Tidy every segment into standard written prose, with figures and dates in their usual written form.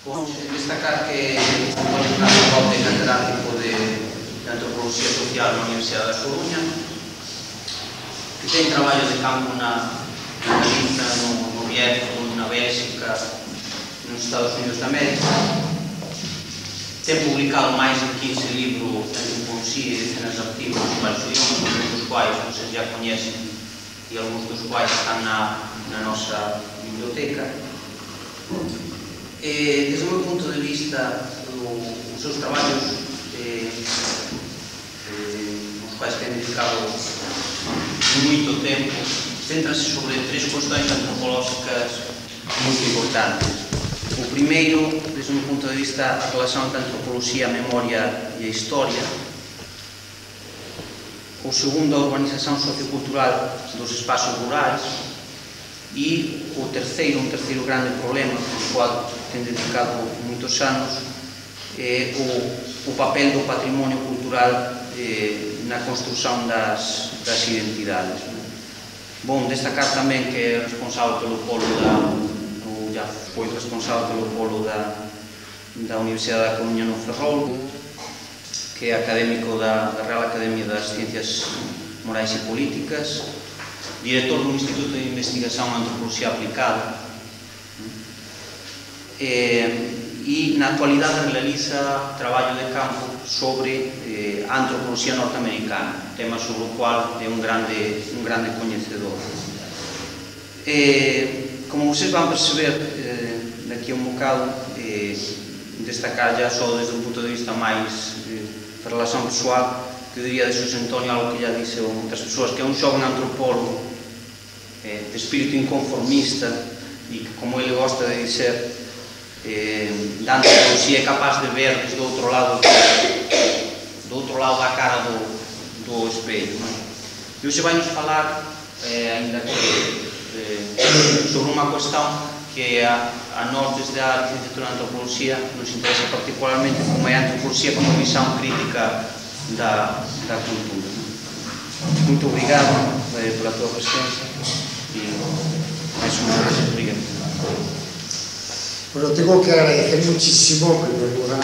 Destacar que Juan é catedrático de Antropoloxía Social na Universidade da Coruña, que ten traballo de campo na Galiza, no Bierzo, na Bélxica, nos Estados Unidos da América. Ten publicado máis de 15 libros de antropoloxía e decenas de artigos en varios idiomas, algúns dos quais vocês já coñecen e algúns dos quais están na nosa biblioteca. Desde o meu punto de vista, os seus traballos, os quais ten dedicado moito tempo, centran-se sobre tres cuestións antropolóxicas moi importantes. O primeiro, desde o meu punto de vista, a relación entre a antropoloxía, a memoria e a historia. O segundo, a urbanización sociocultural dos espaços rurais. E o terceiro, un terceiro grande problema, ao qual ten dedicado moitos anos, é o papel do patrimonio cultural na construción das identidades. Bom, destacar tamén que é responsável polo polo ou já foi responsável polo polo da Universidade da Coruña no Ferrol, que é académico da Real Academia das Ciencias Morais e Políticas, director do Instituto de Investigación en Antropoloxía Aplicada, e na actualidade realiza traballo de campo sobre a antropoloxía norteamericana, tema sobre o cual é un grande coñecedor. Como vocês vão perceber daqui a un bocado, destacar já só desde un punto de vista máis de relación persoal, que diría de Xosé Antonio algo que já dixo moitas persoas, que é un xoven antropólogo de espírito inconformista e que, como ele gosta de dizer, da antropoloxía é capaz de ver desde o outro lado da cara do espelho. E hoxe vai nos falar, ainda que sobre unha cuestión que a nós, desde a licenciatura de antropoloxía, nos interesa particularmente, como é a antropoloxía como visión crítica da cultura. Muito obrigado pela tua presença. Bueno, tengo que agradecer muchísimo, en primer lugar, a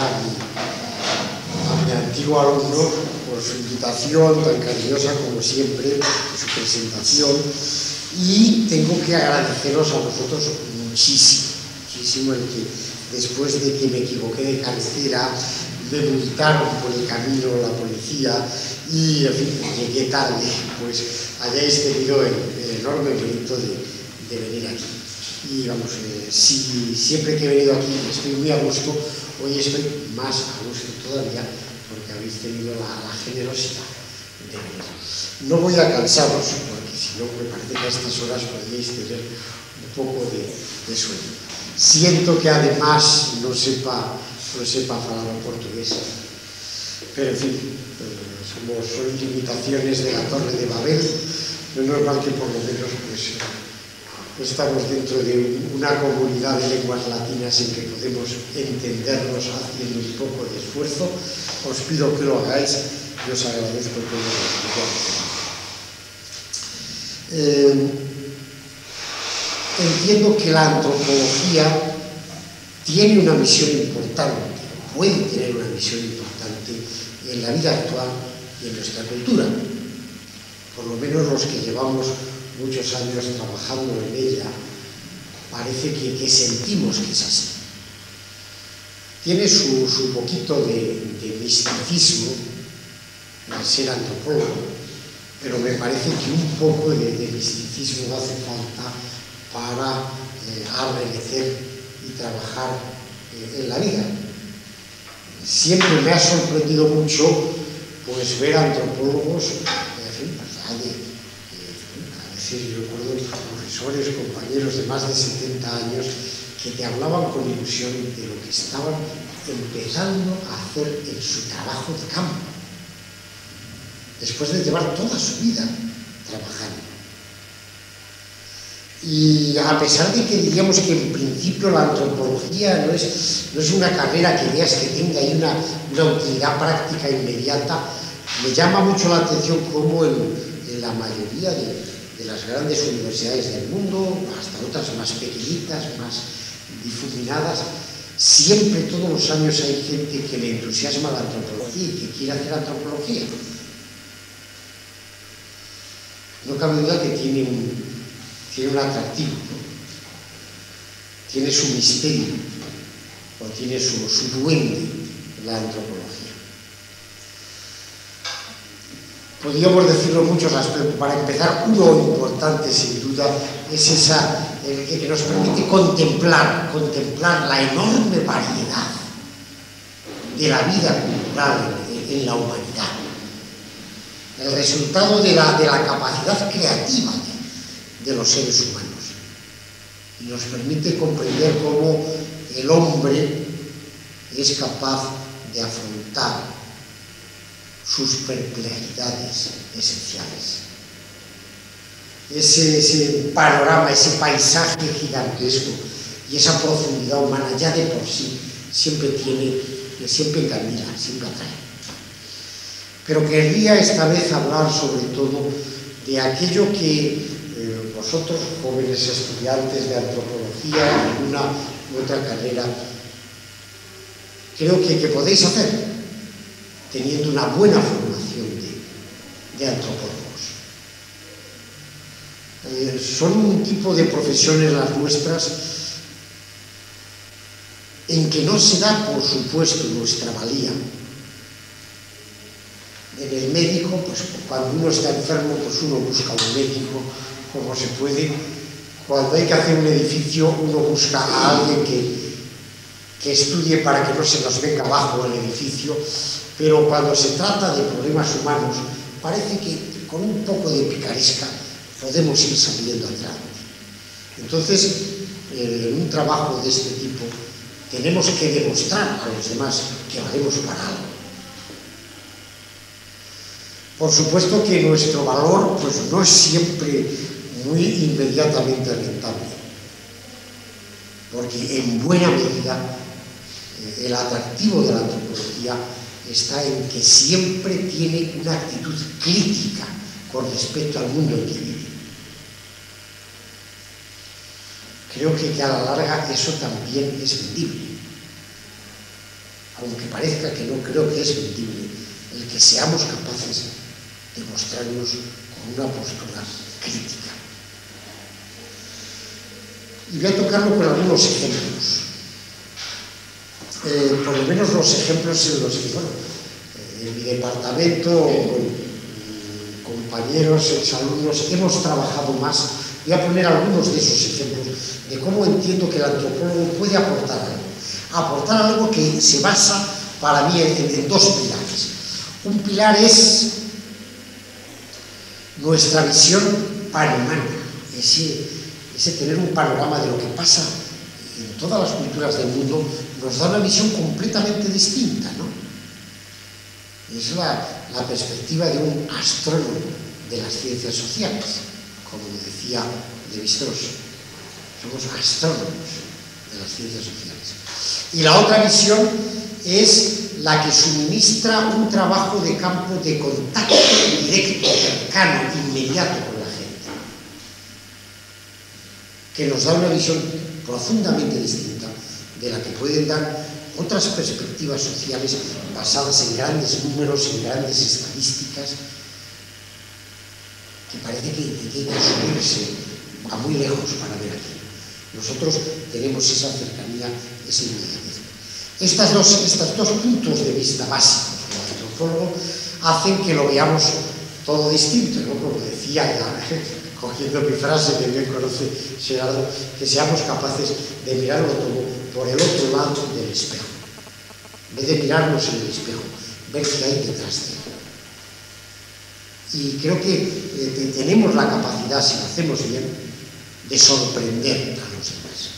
mi antiguo alumno por su invitación tan cariñosa como siempre, por su presentación, y tengo que agradeceros a vosotros muchísimo el que después de que me equivoqué de cabecera, me multaron por el camino la policía y, en fin, llegué tarde, pues hayáis tenido el enorme mérito de venir aquí. Y vamos, siempre que he venido aquí estoy muy a gusto, hoy estoy más a gusto todavía porque habéis tenido la generosidad de venir. No voy a cansaros, porque si no me parece que a estas horas podríais tener un poco de sueño. Siento que además no sepa falar portugués, pero en fin, son limitaciones de la Torre de Babel. No es normal que por lo menos estamos dentro de una comunidad de lenguas latinas en que podemos entendernos haciendo un poco de esfuerzo. Os pido que lo hagáis y os agradezco todo lo que entiendo que la antropología tiene una misión importante, puede tener una misión importante en la vida actual y en nuestra cultura. Por lo menos los que llevamos muchos años trabajando en ella, parece que sentimos que es así. Tiene su poquito de misticismo el ser antropólogo, pero me parece que un poco de misticismo hace falta para arremecer y trabajar en la vida. Siempre me ha sorprendido mucho pues ver antropólogos, a veces yo recuerdo profesores, compañeros de más de 70 años que te hablaban con ilusión de lo que estaban empezando a hacer en su trabajo de campo, después de llevar toda su vida trabajando. Y a pesar de que diríamos que en principio la antropología no es una carrera que veas que tenga ahí una utilidad práctica inmediata, me llama mucho la atención cómo en la mayoría de las grandes universidades del mundo, hasta otras más pequeñitas, más difuminadas, Siempre, todos los años, hay gente que le entusiasma la antropología y que quiere hacer antropología. No cabe duda que tiene un atractivo, ¿no? Tiene su misterio, o tiene su duende, la antropología. Podríamos decirlo en muchos aspectos. Para empezar, uno importante, sin duda, es el que nos permite contemplar la enorme variedad de la vida cultural en la humanidad. El resultado de la capacidad creativa de los seres humanos. Y nos permite comprender cómo el hombre es capaz de afrontar sus perplejidades esenciales. Ese panorama, ese paisaje gigantesco y esa profundidad humana ya de por sí siempre encandila, siempre atrae. Pero querría esta vez hablar sobre todo de aquello que vosotros, jóvenes estudiantes de antropología en una u otra carrera, creo que podéis hacer teniendo una buena formación de antropólogos. Son un tipo de profesiones las nuestras en que no se da, por supuesto, nuestra valía. En el médico, pues cuando uno está enfermo, pues uno busca un médico como se puede. Cuando hay que hacer un edificio, uno busca a alguien que estudie para que no se nos venga abajo el edificio. Pero cuando se trata de problemas humanos, parece que con un poco de picaresca podemos ir saliendo atrás. Entonces, en un trabajo de este tipo, tenemos que demostrar a los demás que valemos para algo. Por supuesto que nuestro valor pues, no es siempre muy inmediatamente rentable, porque en buena medida el atractivo de la antropología está en que siempre tiene una actitud crítica con respecto al mundo en que vive. Creo que a la larga eso también es vendible, aunque parezca que no, creo que es vendible el que seamos capaces de mostrarnos con una postura crítica. Y voy a tocarlo con algunos ejemplos. Por lo menos los ejemplos en los que, bueno, en mi departamento, con compañeros, exalumnos, hemos trabajado más. Voy a poner algunos de esos ejemplos de cómo entiendo que el antropólogo puede aportar algo. Aportar algo que se basa, para mí, en dos pilares. Un pilar es nuestra visión panhumana, ese tener un panorama de lo que pasa en todas las culturas del mundo, nos da una visión completamente distinta, ¿no? Es la perspectiva de un astrónomo de las ciencias sociales, como decía Lévi-Strauss. Somos astrónomos de las ciencias sociales. Y la otra visión es la que suministra un trabajo de campo de contacto directo, cercano, inmediato con la gente, que nos da una visión profundamente distinta de la que pueden dar otras perspectivas sociales basadas en grandes números, en grandes estadísticas, que parece que hay que subirse a muy lejos para ver aquí. Nosotros tenemos esa cercanía, esa inmediatez. Estos dos puntos de vista básicos del antropólogo hacen que lo veamos todo distinto, ¿no? Como decía ya, cogiendo mi frase que bien conoce Gerardo, que seamos capaces de mirarlo todo por el otro lado del espejo. En vez de mirarnos en el espejo, ver qué hay detrás de él. Y creo que tenemos la capacidad, si lo hacemos bien, de sorprender a los demás.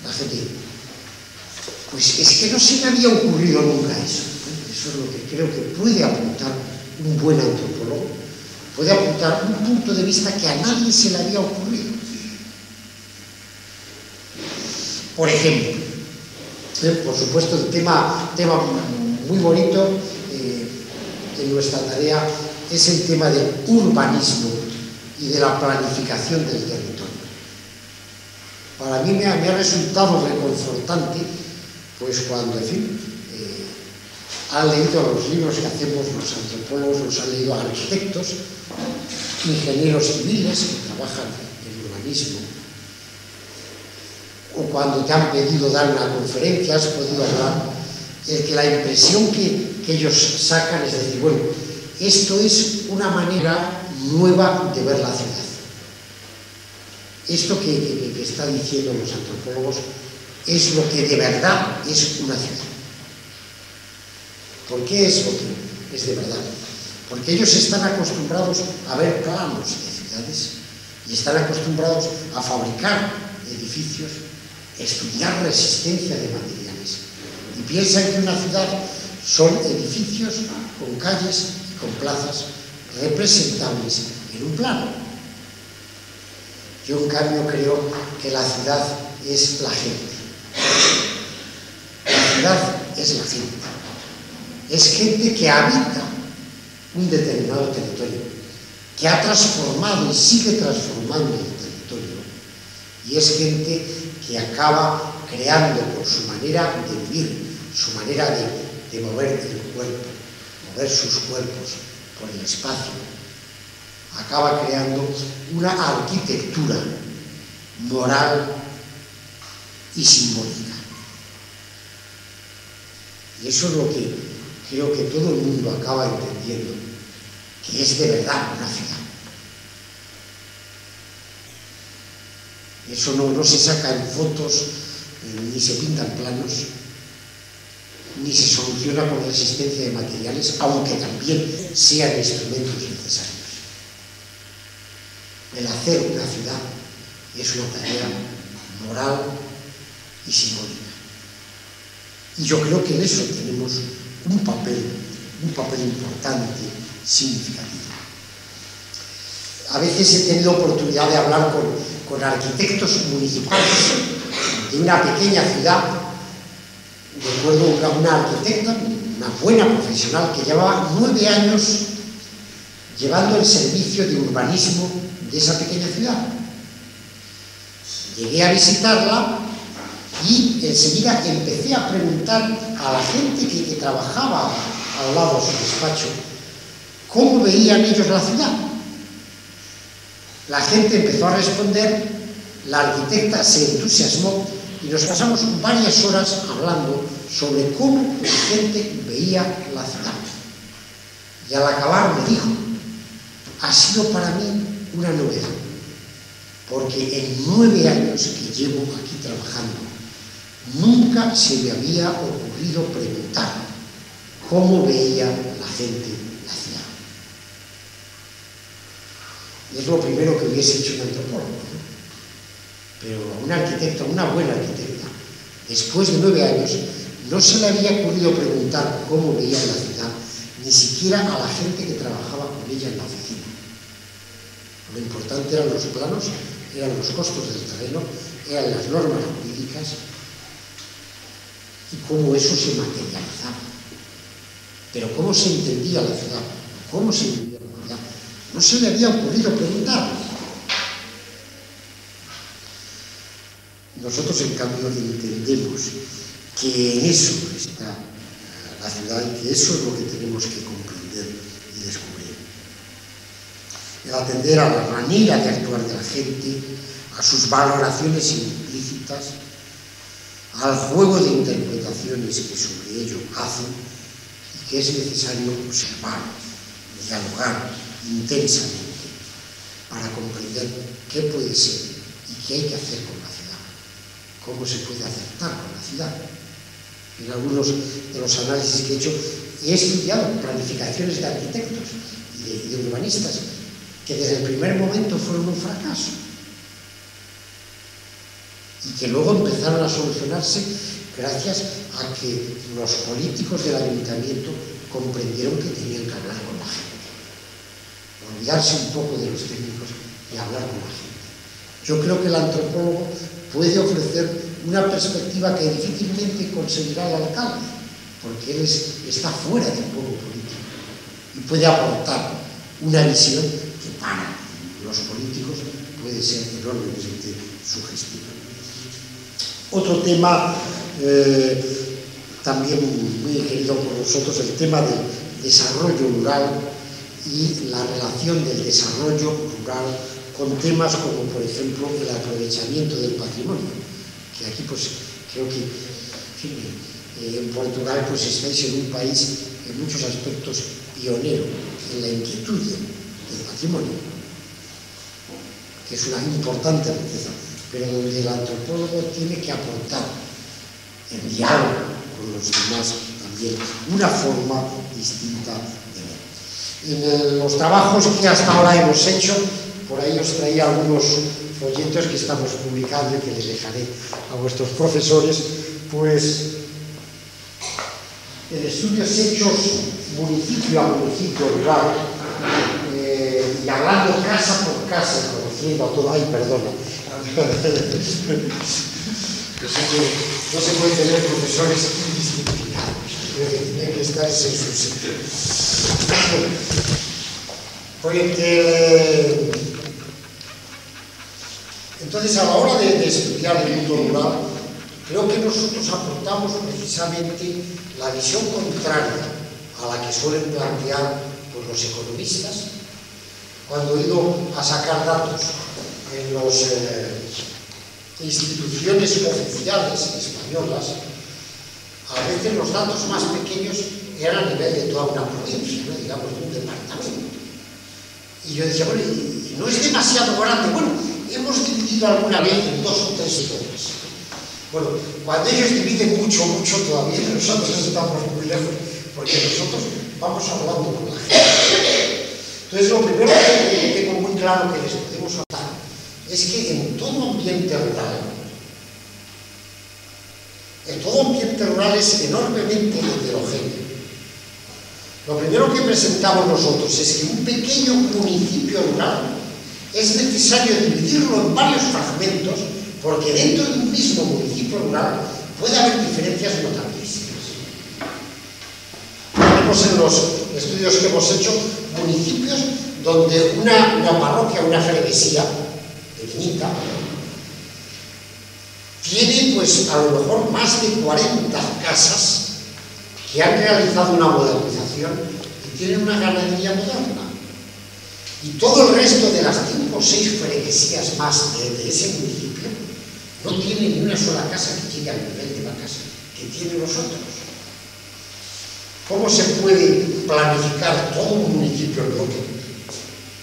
La gente, pues es que no se me había ocurrido nunca eso. Eso es lo que creo que puede apuntar un buen antropólogo, puede apuntar un punto de vista que a nadie se le había ocurrido. Por ejemplo, por supuesto, el tema muy bonito de nuestra tarea es el tema del urbanismo y de la planificación del territorio. Para mí me ha resultado reconfortante, pues cuando, en fin, han leído los libros que hacemos los antropólogos, los han leído arquitectos, ingenieros civiles que trabajan en urbanismo, o cuando te han pedido dar una conferencia, has podido hablar, que la impresión que ellos sacan es decir, bueno, esto es una manera nueva de ver la ciudad. Esto que está diciendo los antropólogos es lo que de verdad es una ciudad. ¿Por qué es lo que es de verdad? Porque ellos están acostumbrados a ver planos de ciudades y están acostumbrados a fabricar edificios, estudiar resistencia de materiales. Y piensan que una ciudad son edificios con calles y con plazas representables en un plano. Yo, en cambio, creo que la ciudad es la gente. La ciudad es la gente. Es gente que habita un determinado territorio, que ha transformado y sigue transformando el territorio. Y es gente que acaba creando por su manera de vivir, su manera de mover el cuerpo, mover sus cuerpos por el espacio, acaba creando una arquitectura moral y simbólica. Y eso es lo que creo que todo el mundo acaba entendiendo, que es de verdad una ciudad. Eso no se saca en fotos, ni se pintan planos, ni se soluciona con la existencia de materiales, aunque también sean instrumentos necesarios. El hacer una ciudad es una tarea moral y simbólica. Y yo creo que en eso tenemos un papel importante, significativo. A veces he tenido oportunidad de hablar con arquitectos municipales de una pequeña ciudad. Recuerdo una arquitecta, una buena profesional, que llevaba 9 años llevando el servicio de urbanismo de esa pequeña ciudad. Llegué a visitarla y enseguida empecé a preguntar a la gente que trabajaba al lado de su despacho cómo veían ellos la ciudad. La gente empezó a responder, la arquitecta se entusiasmó y nos pasamos varias horas hablando sobre cómo la gente veía la ciudad. Y al acabar me dijo, ha sido para mí una novedad, porque en 9 años que llevo aquí trabajando, nunca se me había ocurrido preguntar cómo veía la gente la ciudad. Es lo primero que hubiese hecho un antropólogo, ¿no? Pero a un arquitecto, una buena arquitecta, después de 9 años, no se le había ocurrido preguntar cómo veía la ciudad, ni siquiera a la gente que trabajaba con ella en la oficina. Lo importante eran los planos, eran los costos del terreno, eran las normas jurídicas y cómo eso se materializaba. Pero cómo se entendía la ciudad, cómo se vivía la ciudad, no se le había ocurrido preguntar. Nosotros, en cambio, entendemos que en eso está la ciudad y que eso es lo que tenemos que comprender y descubrir. El atender a la manera de actuar de la gente, a sus valoraciones implícitas, al juego de interpretaciones que sobre ello hacen y que es necesario observar, dialogar intensamente para comprender qué puede ser y qué hay que hacer con la ciudad, cómo se puede acertar con la ciudad. En algunos de los análisis que he hecho, he estudiado planificaciones de arquitectos y de urbanistas que desde el primer momento fueron un fracaso y que luego empezaron a solucionarse gracias a que los políticos del ayuntamiento comprendieron que tenían que hablar con la gente, olvidarse un poco de los técnicos y hablar con la gente. Yo creo que el antropólogo puede ofrecer una perspectiva que difícilmente conseguirá el alcalde, porque él está fuera del juego político y puede aportar una visión que para los políticos puede ser enormemente sugestiva. Otro tema también muy querido por nosotros, el tema del desarrollo rural y la relación del desarrollo rural con temas como, por ejemplo, el aprovechamiento del patrimonio, que aquí pues creo que en Portugal pues estáis en un país en muchos aspectos pionero en la inquietud del patrimonio, que es una importante riqueza, pero donde el antropólogo tiene que aportar en diálogo con los demás también una forma distinta de ver. En los trabajos que hasta ahora hemos hecho, por ahí os traía algunos folletos que estamos publicando y que les dejaré a vuestros profesores, pues estudios hechos municipio a municipio rural, y hablando casa por casa, conociendo a todo. Ay, perdona. No se puede tener profesores indisciplinados, tienen que estar en su sitio. Entonces, a la hora de estudiar el mundo rural, creo que nosotros aportamos precisamente la visión contraria a la que suelen plantear pues, los economistas. Cuando he ido a sacar datos en las instituciones oficiales españolas, a veces los datos más pequeños eran a nivel de toda una provincia, ¿no? Digamos, de un departamento. Y yo decía, bueno, no es demasiado grande. Bueno, hemos dividido alguna vez en 2 o 3 zonas. Bueno, cuando ellos dividen mucho, mucho, todavía nosotros estamos muy lejos, porque nosotros vamos hablando con la gente. Entonces, lo primero que tengo muy claro que les podemos hablar es que en todo ambiente rural es enormemente heterogéneo. Lo primero que presentamos nosotros es que un pequeño municipio rural es necesario dividirlo en varios fragmentos, porque dentro de un mismo municipio rural puede haber diferencias notabilísimas. Tenemos en los estudios que hemos hecho municipios donde una parroquia, una freguesía pequeñita, tiene pues a lo mejor más de 40 casas que han realizado una modernización y tienen una ganadería moderna. Y todo el resto de las 5 o 6 freguesías más de ese municipio no tiene ni una sola casa que llegue al nivel de la casa que tienen los otros. ¿Cómo se puede planificar todo un municipio en bloque?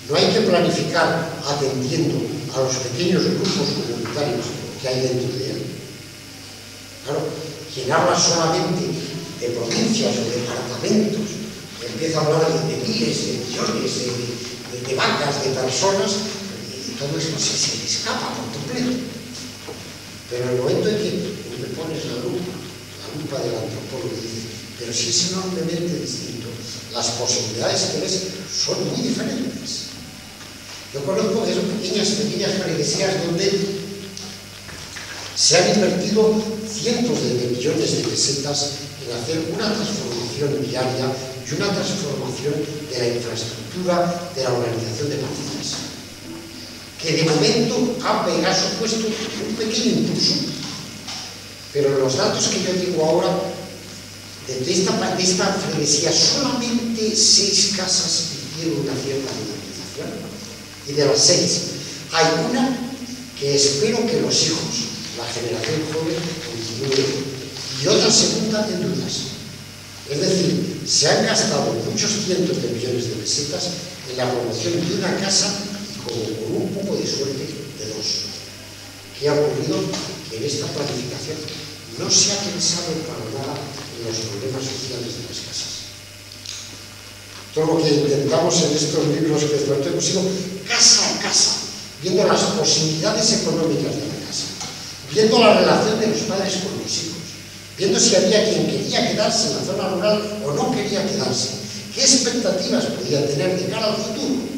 No hay que planificar atendiendo a los pequeños grupos comunitarios que hay dentro de él. Claro, quien habla solamente de provincias o departamentos, empieza a hablar de miles, de millones, de vacas, de personas, y todo esto se le escapa por completo. Pero en el momento en que me pones la lupa del antropólogo, y dices, pero si es enormemente distinto, las posibilidades que ves son muy diferentes. Yo conozco esas pequeñas freguesías donde se han invertido cientos de millones de pesetas en hacer una transformación viaria y una transformación de la infraestructura de la organización de parcelas, que de momento ha supuesto un pequeño impulso, pero los datos que yo tengo ahora, de esta freguesía, solamente 6 casas hicieron una cierta modernización, y de las 6 hay una que espero que los hijos, la generación joven, continúe, y otra segunda en dudas. Es decir, se han gastado muchos cientos de millones de pesetas en la promoción de una casa y como con un poco de suerte de 2. ¿Qué ha ocurrido? Que en esta planificación no se ha pensado para nada en los problemas sociales de las casas. Todo lo que intentamos en estos libros que hemos ido casa a casa, viendo las posibilidades económicas de la casa, viendo la relación de los padres con los hijos, viendo si había quien quería quedarse en la zona rural o no quería quedarse, qué expectativas podía tener de cara al futuro.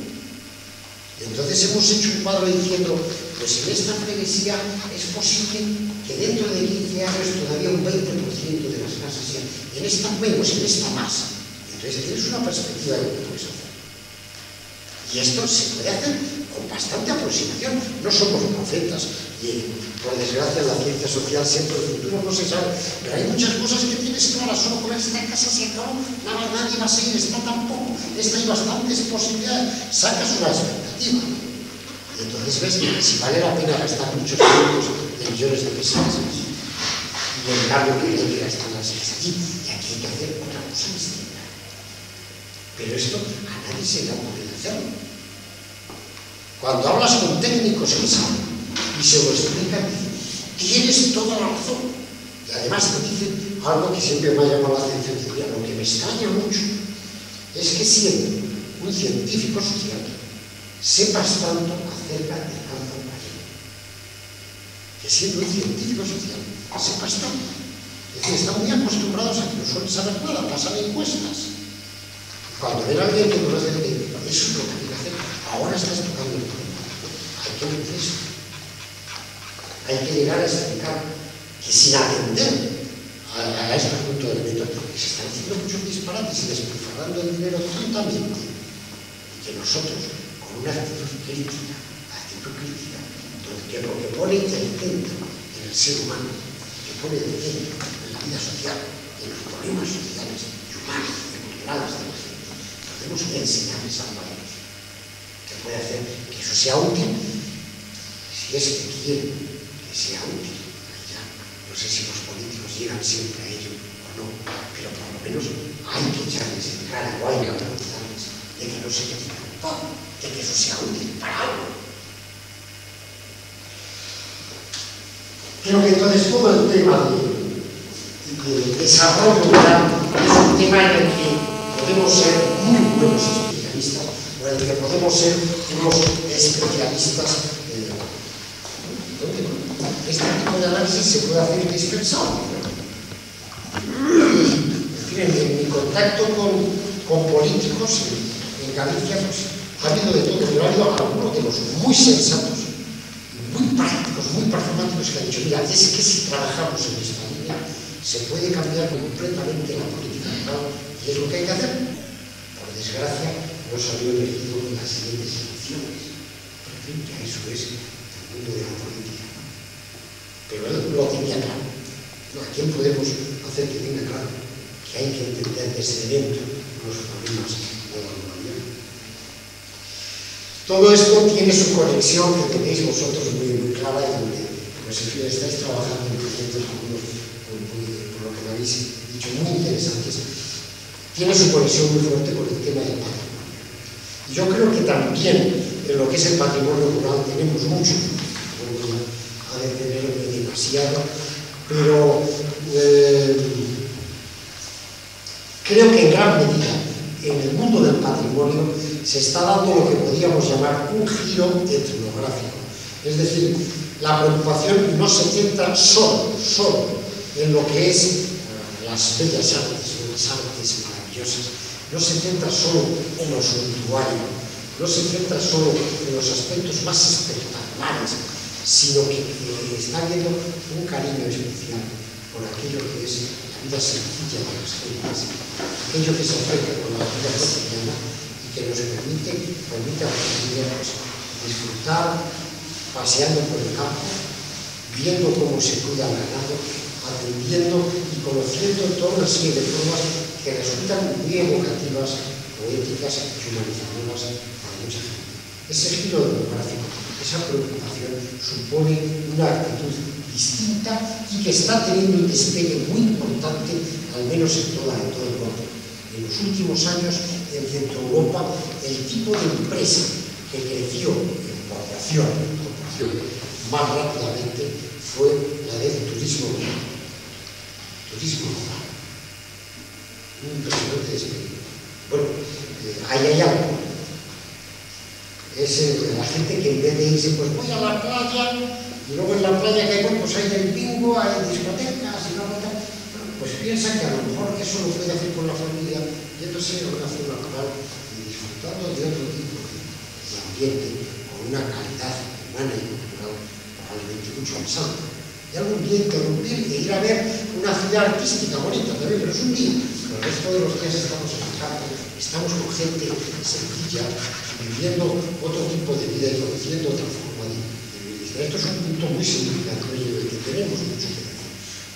Y entonces hemos hecho un cuadro diciendo, pues en esta freguesía es posible que dentro de 15 años todavía un 20% de las casas sean, en esta menos, en esta más. Entonces tienes una perspectiva de lo que puedes hacer. Y esto se puede hacer con bastante aproximación. No somos profetas y, por desgracia, en la ciencia social siempre el futuro no se sabe, pero hay muchas cosas que tienes claras. Solo con esta casa se acabó, nadie va a seguir, esta tampoco, esta hay bastantes posibilidades, sacas una expectativa y entonces ves si vale la pena gastar muchos cientos de millones de pesetas y en cambio que hay que gastar las aquí, y aquí hay que hacer otra cosa distinta. Pero esto a nadie se le ha ocurrido hacerlo. Cuando hablas con técnicos que saben y se lo explican, tienes toda la razón. Y además te dicen algo que siempre me ha llamado la atención. Lo que me extraña mucho es que siendo un científico social sepas tanto acerca del cáncer maligno. Que siendo un científico social sepas tanto. Es decir, están muy acostumbrados a que no suelen saber nada, pasan encuestas. Cuando ven a alguien que conoce, eso es lo que hay que hacer. Ahora estás tocando el problema. Hay que decir eso. Hay que llegar a explicar que sin atender a este punto del método, que se están haciendo muchos disparates y despilfarrando el dinero tontamente, y que nosotros, con una actitud crítica, que lo que pone el centro en el ser humano, que pone el centro en la vida social, en los problemas sociales y humanos y culturales de la gente, podemos enseñarles algo a ellos, que puede hacer que eso sea útil, si es que quieren que sea útil. Ya, no sé si los políticos llegan siempre a ello o no, pero por lo menos hay que echarles en cara o hay que preguntarles de que no se quede todo, de que eso sea útil para algo. Creo que entonces todo el tema de desarrollo rural es un tema en el que podemos ser muy buenos especialistas, o en el que podemos ser unos especialistas. Este tipo de análisis se puede hacer indispensable. En mi contacto con políticos en Galicia, pues, ha habido de todo, pero ha habido algunos de los muy sensatos, muy prácticos, muy pragmáticos, que han dicho, mira, es que si trabajamos en esta línea se puede cambiar completamente la política rural y es lo que hay que hacer. Por desgracia, no salió elegido en las siguientes elecciones. Pero en fin, ya eso es el mundo de la política. Pero él lo tenía claro. ¿A quién podemos hacer que tenga claro que hay que entender desde dentro los problemas de la humanidad? Todo esto tiene su conexión, que tenéis vosotros muy clara, y donde pues, estáis trabajando en proyectos algunos, por lo que me habéis dicho, muy interesantes. Tiene su conexión muy fuerte con el tema del patrimonio. Y yo creo que también en lo que es el patrimonio rural tenemos mucho, a detener demasiado, pero creo que en gran medida en el mundo del patrimonio se está dando lo que podríamos llamar un giro etnográfico. Es decir, la preocupación no se centra solo en lo que es las bellas artes, las artes maravillosas, no se centra solo en lo suntuario, no se centra solo en los aspectos más espectaculares, sino que está viendo un cariño especial por aquello que es la vida sencilla de las gentes, aquello que se acerca con la vida cotidiana y que nos permite a los familiares disfrutar paseando por el campo, viendo cómo se cuida el ganado, atendiendo y conociendo toda una serie de formas que resultan muy evocativas, poéticas y humanizadoras para mucha gente. Ese giro demográfico, esa preocupación supone una actitud distinta y que está teniendo un despegue muy importante, al menos en todo Europa. En los últimos años, en Centro Europa, el tipo de empresa que creció en población más rápidamente fue la del turismo rural. Un impresionante despegue. Bueno, ahí hay algo. Es la gente que en vez de irse, pues voy a la playa, y luego en la playa que hay, bueno, pues hay el bingo, hay discotecas, y luego tal, pues piensa que a lo mejor eso lo puede hacer con la familia, yéndose a una zona rural y disfrutando de otro tipo de ambiente, con una calidad humana y cultural probablemente mucho más alta. Y algún día interrumpir e ir a ver una ciudad artística bonita también, pero es un día. el resto de los días estamos en el campo, estamos con gente sencilla, viviendo otro tipo de vida y conociendo otra forma de vivir. Esto es un punto muy significativo del que tenemos mucho que decir.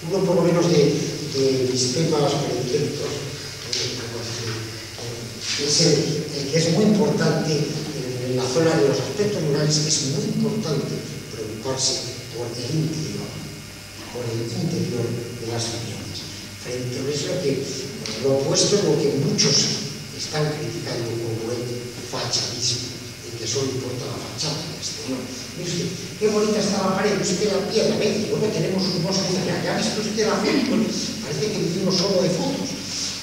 Uno, por lo menos, de mis temas predilectos es el que es muy importante en la zona de los aspectos rurales. Es muy importante preocuparse por el interior de las viviendas. Frente a eso, lo opuesto es lo que muchos están criticando como el fachadismo, en que solo importa la fachada del exterior. Mire usted, qué bonita está la pared, usted la piedra, ve, luego tenemos un bosque allá, ya ves usted la foto, bueno, parece que vivimos solo de fotos.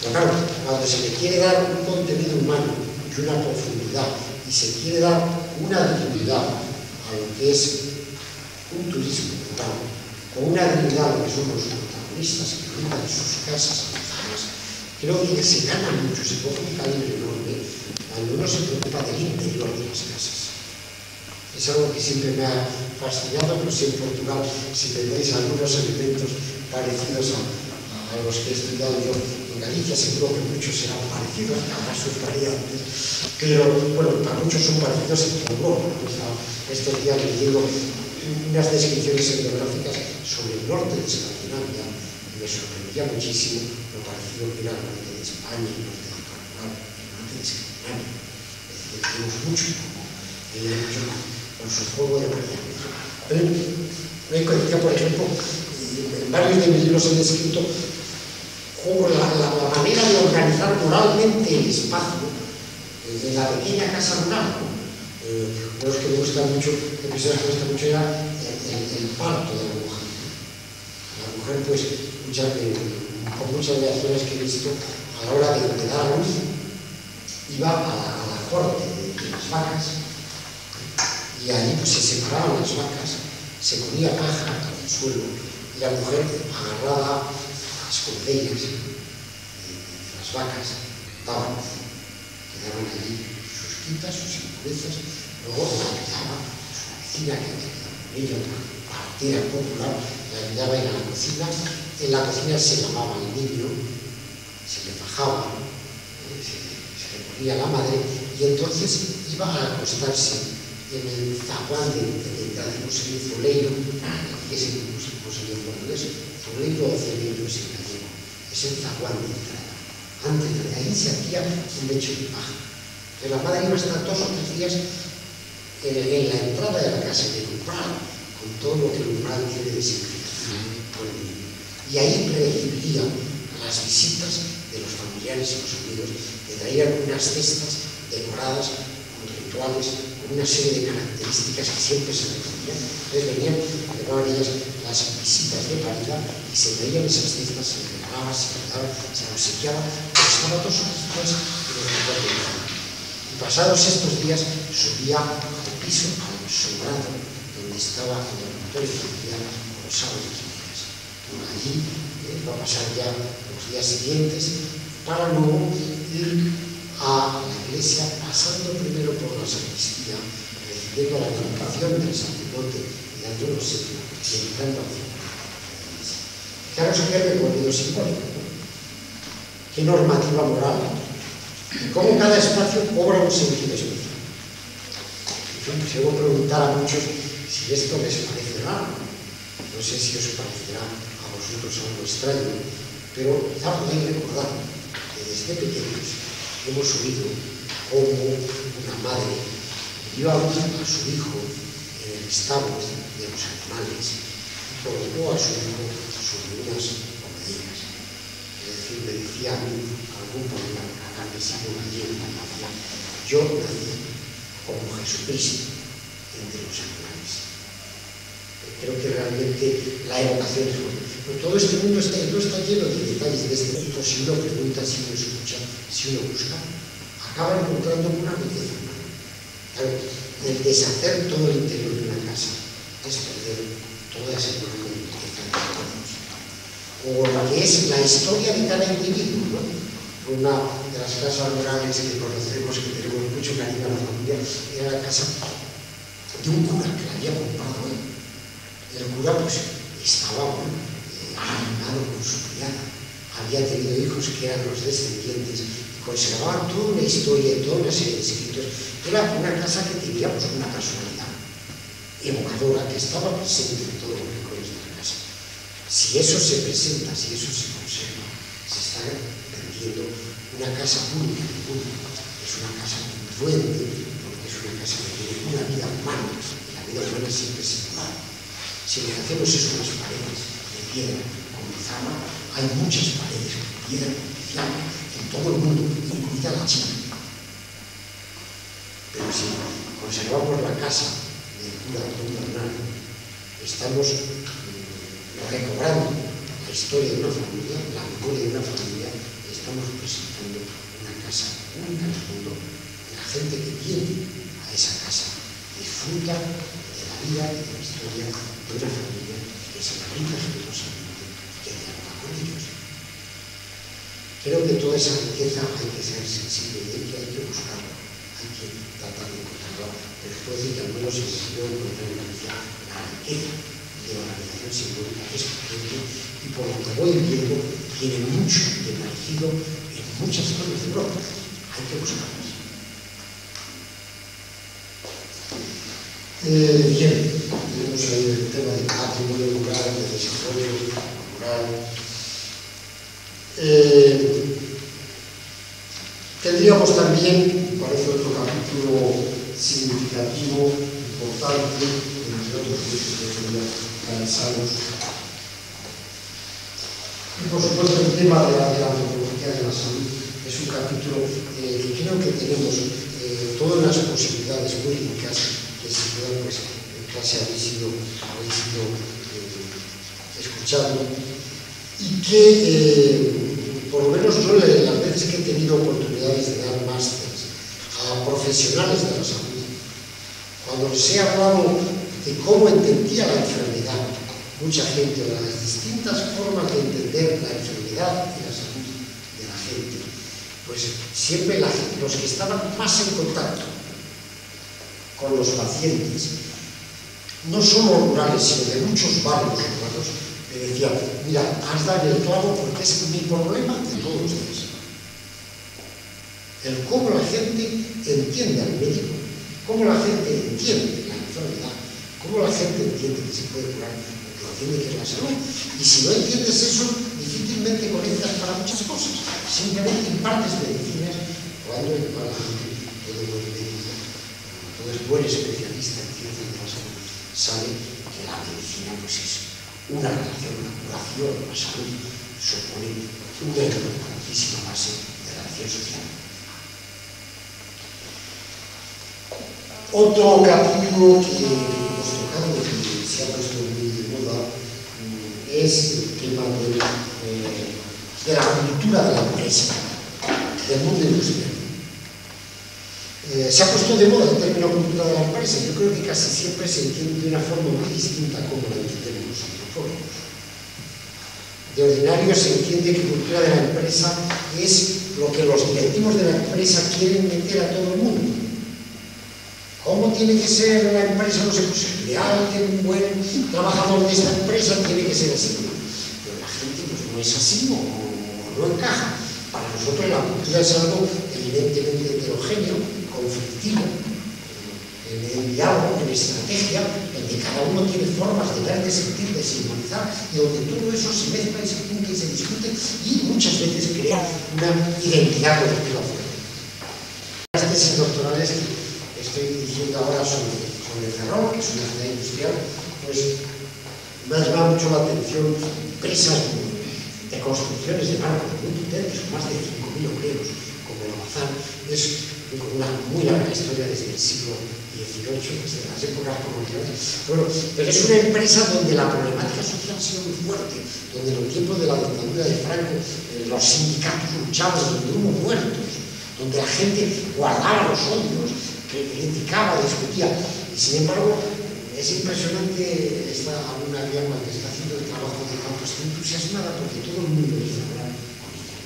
Pero claro, cuando se le quiere dar un contenido humano y una profundidad, y se quiere dar una dignidad a lo que es un turismo rural, con una dignidad a lo que son los protagonistas que brindan sus casas a los demás, creo que se gana mucho, se coge un calibre enorme cuando uno se preocupa del interior de las casas. Es algo que siempre me ha fascinado. No sé en Portugal si tendréis algunos elementos parecidos a los que he estudiado yo en Galicia. Seguro que muchos serán parecidos, habrá sus variantes, pero bueno, para muchos son parecidos en todo Europa. Estos días leyendo unas descripciones etnográficas sobre el norte de Escandinavia y me sorprendía muchísimo lo parecido que era el norte de España, el norte de Portugal, el norte de Escandinavia. Es decir, tenemos mucho con su juego de variantes. Por ejemplo, en varios de mis libros he descrito la manera de organizar moralmente el espacio en la pequeña casa rural. Uno de los que me gusta mucho, episodios que me gusta mucho, era el parto de la mujer. La mujer, pues, por muchas reacciones que he visto, a la hora de dar a luz, iba a la corte de las vacas, y allí pues se separaban las vacas, se ponía paja en el suelo, y la mujer agarrada a las cordellas de las vacas, daba luz. Quedaban allí sus quitas, sus impurezas, luego la ayudaba su vecina que había quedado con ella, una partera popular, la ayudaba a ir a la cocina. En la cocina se lavaba el niño, se le fajaba, se le ponía la madre, y entonces iba a acostarse en el zaguán de zoleiro, que es el portugués, zoleiro o celeiro es el gallego, es el zaguán de entrada. Antes de ahí se hacía un lecho de paja. Pero la madre iba a estar 2 o 3 días en la entrada de la casa, en el umbral, con todo lo que el umbral tiene de significación por el niño. Y ahí recibiría las visitas de los familiares y los amigos, que traían unas cestas decoradas con rituales, una serie de características que siempre se reconocían. Entonces venían, llamaban ellas las visitas de paridad, y se veían esas cestas, se regalaba, se guardaba, se obsequiaba, pero estaba 2 o 3 días en el lugar de nada. Y pasados estos días subía al piso, al sobrado, donde estaba el dormitorio familiar con los sábados y días. Allí va a pasar ya los días siguientes para luego ir a la iglesia, pasando primero por la sacristía, recibiendo la bendición del sacerdote y dando un obsequio, y entrando a la iglesia. Fijaros qué recorrido simbólico, ¿no? Qué normativa moral, y cómo cada espacio cobra un sentido especial. Se debo preguntar a muchos si esto les parece raro. No sé si os parecerá a vosotros algo extraño, pero quizá podéis recordar que desde pequeños hemos oído cómo una madre dio a luz a su hijo en el establo de los animales y colocó a su hijo sobre unas hombreras. Es decir, me decía a mí algún campesino gallego, yo nací como Jesucristo entre los animales. Creo que realmente la evocación es buena. Pero todo este mundo está lleno de detalles de este tipo. Si uno pregunta, si uno escucha, si uno busca, acaba encontrando una belleza humana. Claro, el deshacer todo el interior de una casa es perder toda esa enorme riqueza de todos. O la que es la historia de cada individuo, ¿no? Una de las casas rurales que conocemos, que tenemos mucho cariño a la familia, era la casa de un cura que la había comprado él. El cura pues estaba animado con su criada, había tenido hijos que eran los descendientes, y conservaban toda una historia y toda una serie de escritos. Era una casa que tenía pues, una personalidad evocadora que estaba presente en todos los rincones de la casa. Si eso se presenta, si eso se conserva, se está perdiendo una casa pública del mundo. Es una casa influente, porque es una casa que tiene una vida humana, y la vida humana siempre es singular. Si lo que hacemos es unas paredes de piedra con pizarra, hay muchas paredes de piedra con pizarra en todo el mundo, incluida la China. Pero si conservamos la casa del cura Don Bernardo, estamos recobrando la historia de una familia, la memoria de una familia, y estamos presentando una casa única en el mundo, que la gente que viene a esa casa disfruta de la vida y de la historia de una familia que se la brinda generosamente y que dialoga con ellos. Creo que toda esa riqueza hay que ser sensible y hay que buscarla, hay que tratar de encontrarla, pero puedo decir que al menos en el sentido de encontrar en Galicia la riqueza de la organización simbólica es potente y por lo que voy viendo tiene mucho de parecido en muchas zonas de Europa. Hay que buscarlas. Bien, tenemos ahí el tema del patrimonio rural, del desarrollo rural. Tendríamos también, parece otro capítulo significativo, importante, entre otros que sería cansados. Y por supuesto el tema de la antropología de la salud es un capítulo que creo que tenemos todas las posibilidades muy ricas que sin duda pues, en clase habéis ido escuchando y que por lo menos yo las veces que he tenido oportunidades de dar másteres a profesionales de la salud, cuando les he hablado de cómo entendía la enfermedad, mucha gente, de las distintas formas de entender la enfermedad y la salud de la gente, pues siempre los que estaban más en contacto con los pacientes, no solo rurales, sino de muchos barrios urbanos, me decían, mira, has dado el clavo porque es mi problema de todos los días. El cómo la gente entiende al médico, cómo la gente entiende la enfermedad, cómo la gente entiende que se puede curar, lo que entiende que es la salud. Y si no entiendes eso, difícilmente conectas para muchas cosas. Simplemente impartes medicinas cuando la gente, todo buen médico, todo es buen especialista en ciencias de la salud, sabe que la medicina pues es una relación, una curación, la salud supone una importantísima base de la acción social. Otro capítulo que hemos tocado y que se ha puesto muy de moda es el tema de la cultura de la empresa, del mundo industrial. Se ha puesto de moda el término cultura de la empresa. Yo creo que casi siempre se entiende de una forma muy distinta a como la entendemos los antropólogos. De ordinario se entiende que cultura de la empresa es lo que los directivos de la empresa quieren meter a todo el mundo. ¿Cómo tiene que ser la empresa? No sé, pues el ideal de un buen trabajador de esta empresa tiene que ser así. Pero la gente pues, no es así o no encaja. Para nosotros la cultura es algo evidentemente heterogéneo, conflictivo, en el diálogo, en la estrategia, donde cada uno tiene formas de ver, de sentir, de simbolizar, y donde todo eso se mezcla y se junta y se discute y muchas veces crea una identidad colectiva fuerte. Las tesis doctorales que estoy diciendo ahora sobre Ferrol, que es una ciudad industrial, pues me ha llamado mucho la atención empresas de construcciones de barcos muy potentes, con más de 5.000 obreros, como la Bazán. Es una muy larga historia desde el siglo XVIII, desde las épocas coloniales. Bueno, pero es una empresa donde la problemática social ha sido muy fuerte, donde en los tiempos de la dictadura de Franco los sindicatos luchaban, donde hubo muertos, donde la gente guardaba los odios, que criticaba, discutía. Y sin embargo, es impresionante esta alumna griega que está haciendo el trabajo de campo, está entusiasmada porque todo el mundo quiere hablar con ella.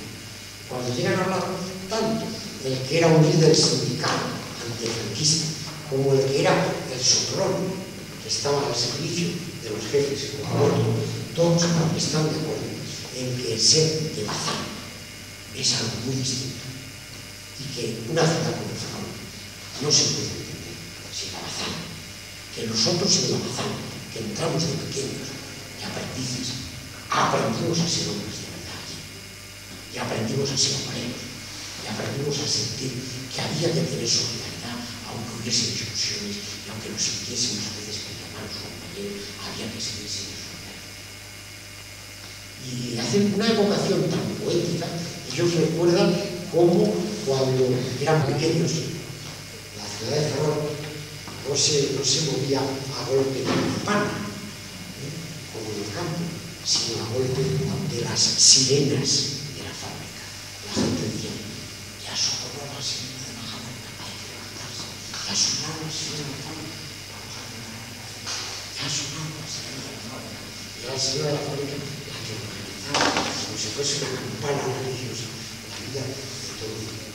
Cuando llegan a hablar tanto el que era un líder sindical antifranquista, como el que era el soprón, que estaba al servicio de los jefes, todos están de acuerdo en que el ser de Bazán es algo muy distinto y que una ciudad como Bazán no se puede entender sin la Bazán, que nosotros en la Bazán, que entramos de pequeños y aprendices, aprendimos a ser hombres de verdad aquí, y aprendimos a ser obreros, y aprendimos a sentir que había que tener solidaridad, aunque hubiese discusiones y aunque nos sintiésemos a veces que llamar a los compañeros, había que seguir siendo solidarios. Y hacen una evocación tan poética, ellos recuerdan cómo cuando eran pequeños, la ciudad de Ferrol no se movía a golpe de campana, como en el campo, sino a golpe de las sirenas de la fábrica. La gente decía, ya sonó la sirena de la fábrica, hay que levantarse. Ya sonó la sirena de la fábrica, vamos a levantarse. Ya sonó la sirena de la fábrica. Y la sirena de la fábrica la que organizaba, como si fuese una campana religiosa, la vida de todo el mundo.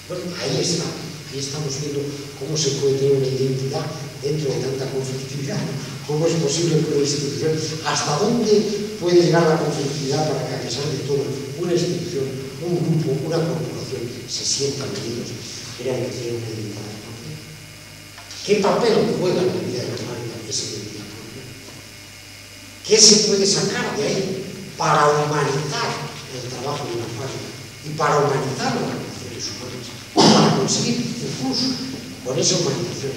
Bueno, ahí está. Ahí estamos viendo cómo se puede tener una identidad dentro de tanta conflictividad, ¿no? Cómo es posible que una institución, hasta dónde puede llegar la conflictividad para que a pesar de todo una institución, un grupo, una corporación se sientan unidos, crean que tienen una identidad propia. ¿Qué papel juega en la vida de la fábrica esa identidad propia? ¿Qué se puede sacar de ahí para humanizar el trabajo de una fábrica y para humanizar las relaciones humanas? Para conseguir, incluso con esa humanización,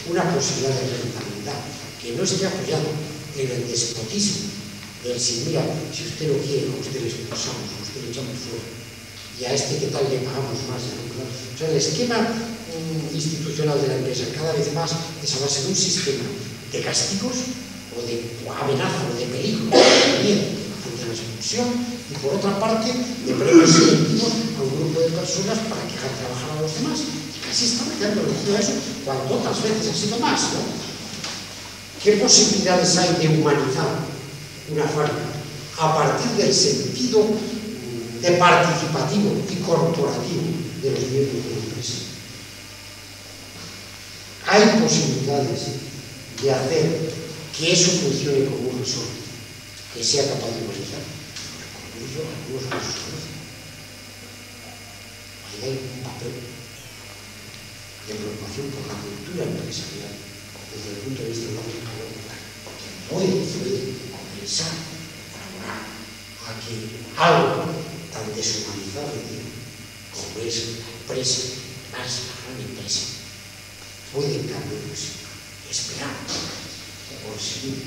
una posibilidad de rentabilidad que no esté apoyado en el despotismo del si mira, si usted lo quiere, a usted le expulsamos, a usted le echamos fuera, y a este que tal le pagamos más. O sea, el esquema institucional de la empresa cada vez más es a base de un sistema de castigos o de amenaza o de peligro, de miedo ante la expulsión, y por otra parte de premios selectivos a un grupo de personas para que hagan trabajar a los demás. Y casi estamos quedando reducido a eso cuando otras veces ha sido más, ¿no? ¿Qué posibilidades hay de humanizar una fábrica a partir del sentido de participativo y corporativo de los miembros de la empresa? Hay posibilidades de hacer que eso funcione como un resorte, que sea capaz de humanizar. Algunos casos conocen. Ahí hay un papel de preocupación por la cultura empresarial desde el punto de vista de la económica, que puede compensar, colaborar a que algo tan deshumanizable como es la empresa, más la gran empresa, puede en cambio esperar por seguir,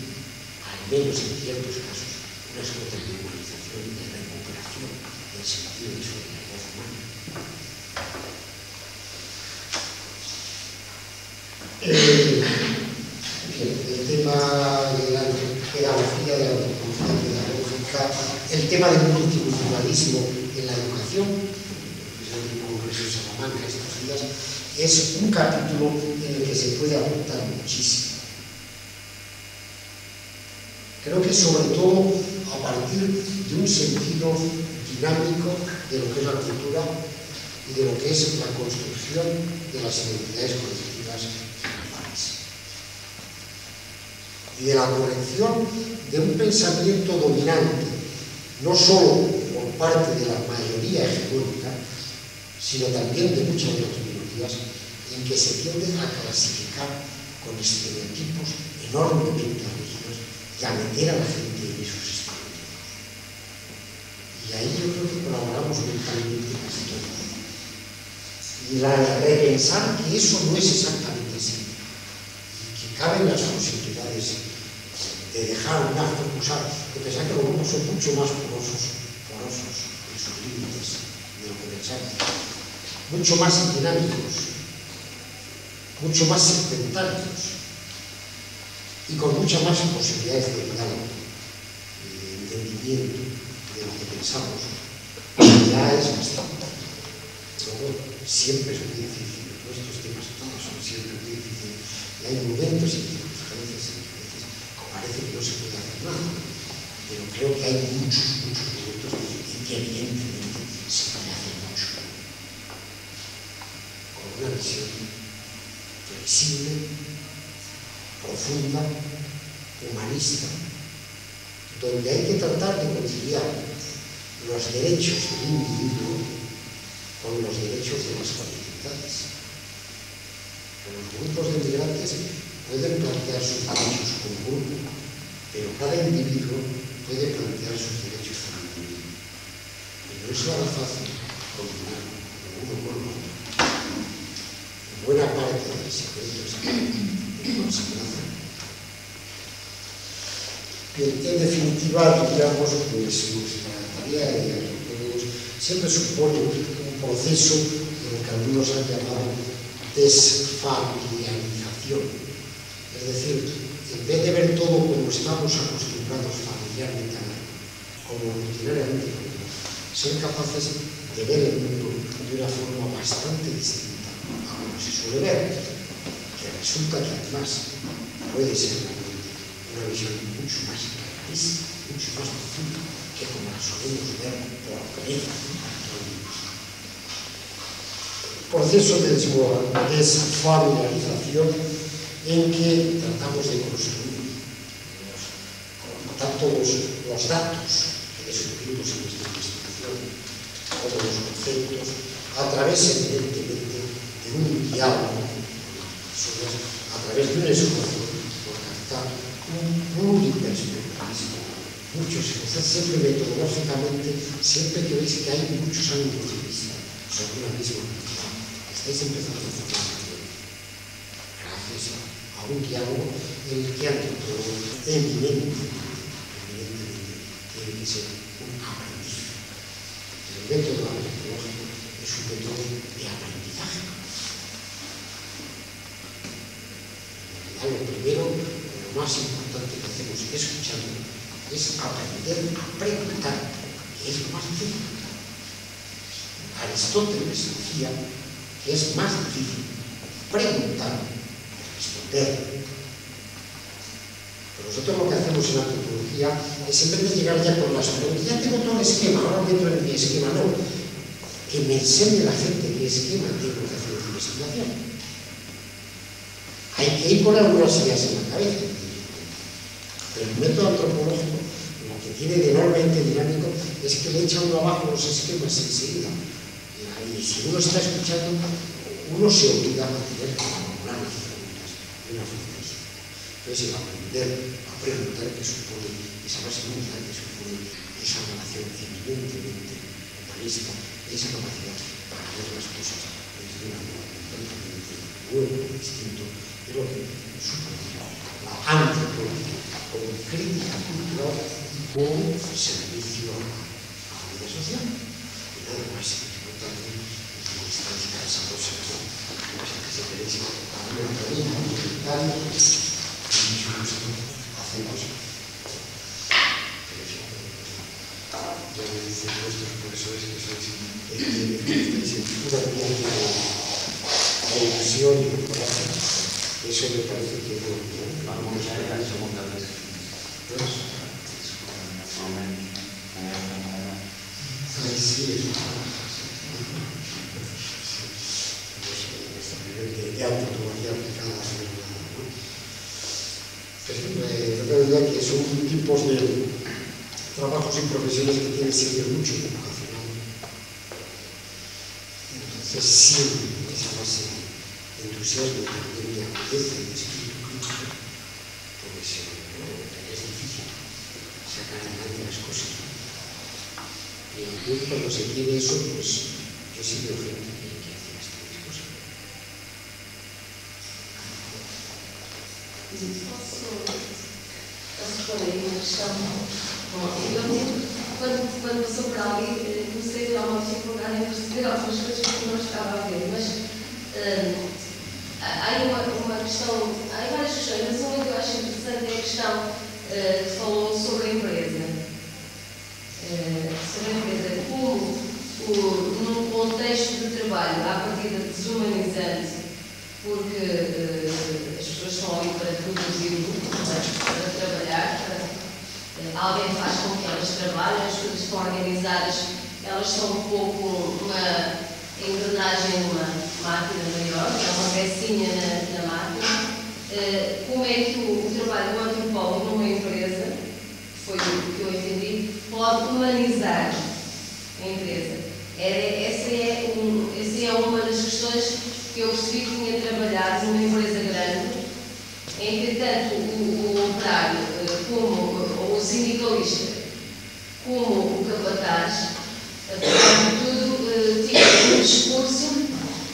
al menos en ciertos casos, unas cuotas de humanización y de recuperación del sentido de solidaridad humana. El tema de la pedagogía, de la antropología pedagógica, el tema del multiculturalismo en la educación, que es el Congreso de Salamanca estos días, es un capítulo en el que se puede aportar muchísimo. Creo que sobre todo a partir de un sentido dinámico de lo que es la cultura y de lo que es la construcción de las identidades colectivas generales. Y de la corrección de un pensamiento dominante, no solo por parte de la mayoría hegemónica, sino también de muchas de las minorías, en que se tiende a clasificar con estereotipos enormemente rígidos y a meter a la gente en esos estereotipos. Y ahí yo creo que colaboramos mentalmente casi todos. Y repensar que eso no es exactamente así, y que caben las posibilidades de dejar una cosa, de pensar que los grupos son mucho más porosos en sus límites de lo que pensamos, mucho más dinámicos, mucho más segmentarios, y con muchas más posibilidades de diálogo y de entendimiento de lo que pensamos. Ya es bastante. Luego, siempre es muy difícil, estos temas todos son siempre muy difíciles, y hay momentos en que a veces parece que no se puede hacer nada, pero creo que hay muchos momentos en que evidentemente se puede hacer mucho, con una visión flexible, profunda, humanista, donde hay que tratar de conciliar los derechos del individuo con los derechos de las colectividades. Los grupos de migrantes pueden plantear sus derechos como grupo, pero cada individuo puede plantear sus derechos como individuo. Y no es nada fácil combinar uno con el otro. Buena parte del secreto es que no se hace. En definitiva, diríamos, pues nuestra tarea siempre supone un proceso de lo que algunos han llamado desfamiliarización. Es decir, en vez de ver todo como estamos acostumbrados familiarmente a ver, como rutinariamente, ser capaces de ver el mundo de una forma bastante distinta a como se suele ver, que resulta que además puede ser una visión mucho más realista, mucho más profunda que como la solemos ver por pereza. Proceso de desfamiliarización en que tratamos de construir tanto los datos que descubrimos en nuestra investigación como los conceptos a través evidentemente de un diálogo con las personas, a través de un esfuerzo por captar un pluriperspectivismo, muchos esfuerzos, siempre metodológicamente, siempre que veis que hay muchos ángulos de vista sobre una misma actividad, estáis empezando a formar gracias a un diálogo en el que antropólogo evidentemente tiene que ser un aprendiz. El método antropológico es un método de aprendizaje. Lo primero, lo más importante que hacemos escuchando es aprender a preguntar, que es lo más difícil. Aristóteles decía que es más difícil preguntar que responder. Pero nosotros lo que hacemos en la antropología es, en vez de llegar ya con las preguntas, ya tengo todo el esquema, ahora meto en mi esquema, no, que me enseñe la gente qué esquema tengo que hacer de investigación. Hay que ir con algunas ideas en la cabeza. Pero el método antropológico, lo que tiene de enormemente dinámico, es que le echa uno abajo los esquemas enseguida. Y si uno está escuchando, uno se obliga a tener que elaborar las preguntas de una forma distinta. Entonces, el aprender a preguntar que supone esa base que supone esa relación evidentemente humanista, esa capacidad para ver las cosas desde un ángulo completamente nuevo, distinto, de lo que supone la antropología como crítica cultural y como servicio a la vida social. Y nada más importante es la distancia de esa cosa, no sé qué se queréis a un organismo comunitario, con mucho gusto hacemos. Ya me dicen nuestros profesores que sois en pura ambiente de ilusión y de corazón. Eso me parece que es bueno. Vamos a ver la segunda vez. Sí, de antropología aplicada a la realidad que son tipos de trabajos y profesiones que tienen siempre mucho vocacional. Entonces, siempre esa base de entusiasmo, de agudeza y de espíritu crítico, pues es difícil sacar adelante las cosas. Y entonces, cuando se tiene eso, pues yo sí veo gente que hace bastantes cosas. Posso pôr aí uma questão? Bom, eu quando passou por ali, comecei a ter uma dificuldade em perceber algumas coisas que não estava a ver, mas há aí uma questão, há várias questões, mas uma que eu acho interessante é a questão que falou sobre a empresa. Sobre a empresa, como num contexto de trabalho, à partida desumanizante, porque as pessoas estão ali para produzir, para trabalhar, alguém faz com que elas trabalhem, as coisas estão organizadas, elas são um pouco uma engrenagem numa máquina maior, é uma pecinha na máquina. Como é que o trabalho do antropólogo numa empresa, foi o que vi que tinha trabalhado numa empresa grande, em que tanto o operário, como o sindicalista, como o capataz, apesar de tudo, tinha um discurso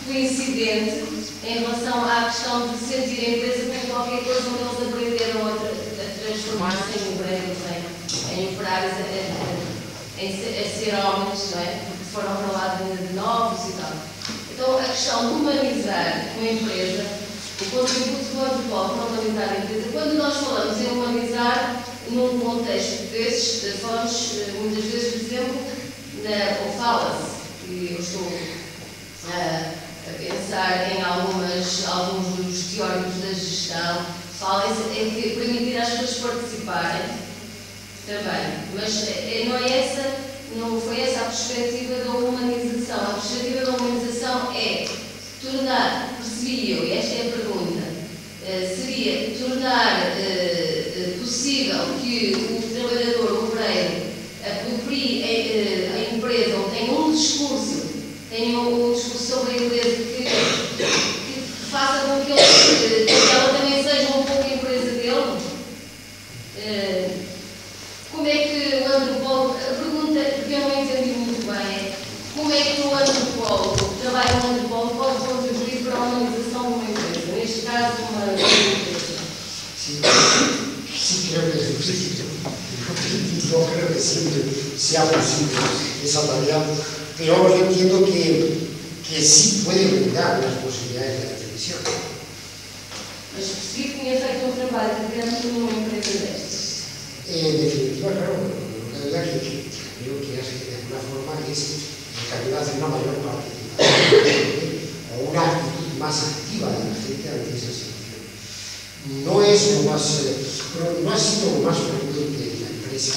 coincidente em relação à questão de sentir a empresa como qualquer coisa onde eles aprenderam a transformar-se em obreiros, em operários, a ser homens, não é? Porque foram para lá de novos e tal. Então, a questão de humanizar uma empresa, o contributo do antropólogo para humanizar a empresa, quando nós falamos em humanizar num contexto desses, falamos muitas vezes, por exemplo, ou fala-se, e eu estou a pensar em alguns dos teóricos da gestão, fala-se em que permitir às pessoas participarem também, mas não foi essa a perspectiva da humanização. A perspectiva da humanização é tornar, percebi eu, e esta é a pergunta, seria tornar possível que o trabalhador, o obreiro, aproprie a empresa, ou tenha um discurso sobre a empresa que faça com que ela também seja um pouco a empresa dele. Como é que o antropólogo, a pergunta que eu não entendi muito bem é como é que o antropólogo, o trabalho do antropólogo pode contribuir para a humanização de uma empresa, neste caso uma empresa? Sí, creo que es difícil. Yo creo que siempre sea posible esa tarea, pero yo entiendo que sí puede brindar las posibilidades de la televisión. Mas percebi que tinha feito um trabalho dentro de uma empresa destas. En definitiva, claro, la verdad que creo que hace de alguna forma es calidad de una mayor participación o una actitud más activa de la gente ante esa situación. No es lo más, no ha sido lo más frecuente en la empresa.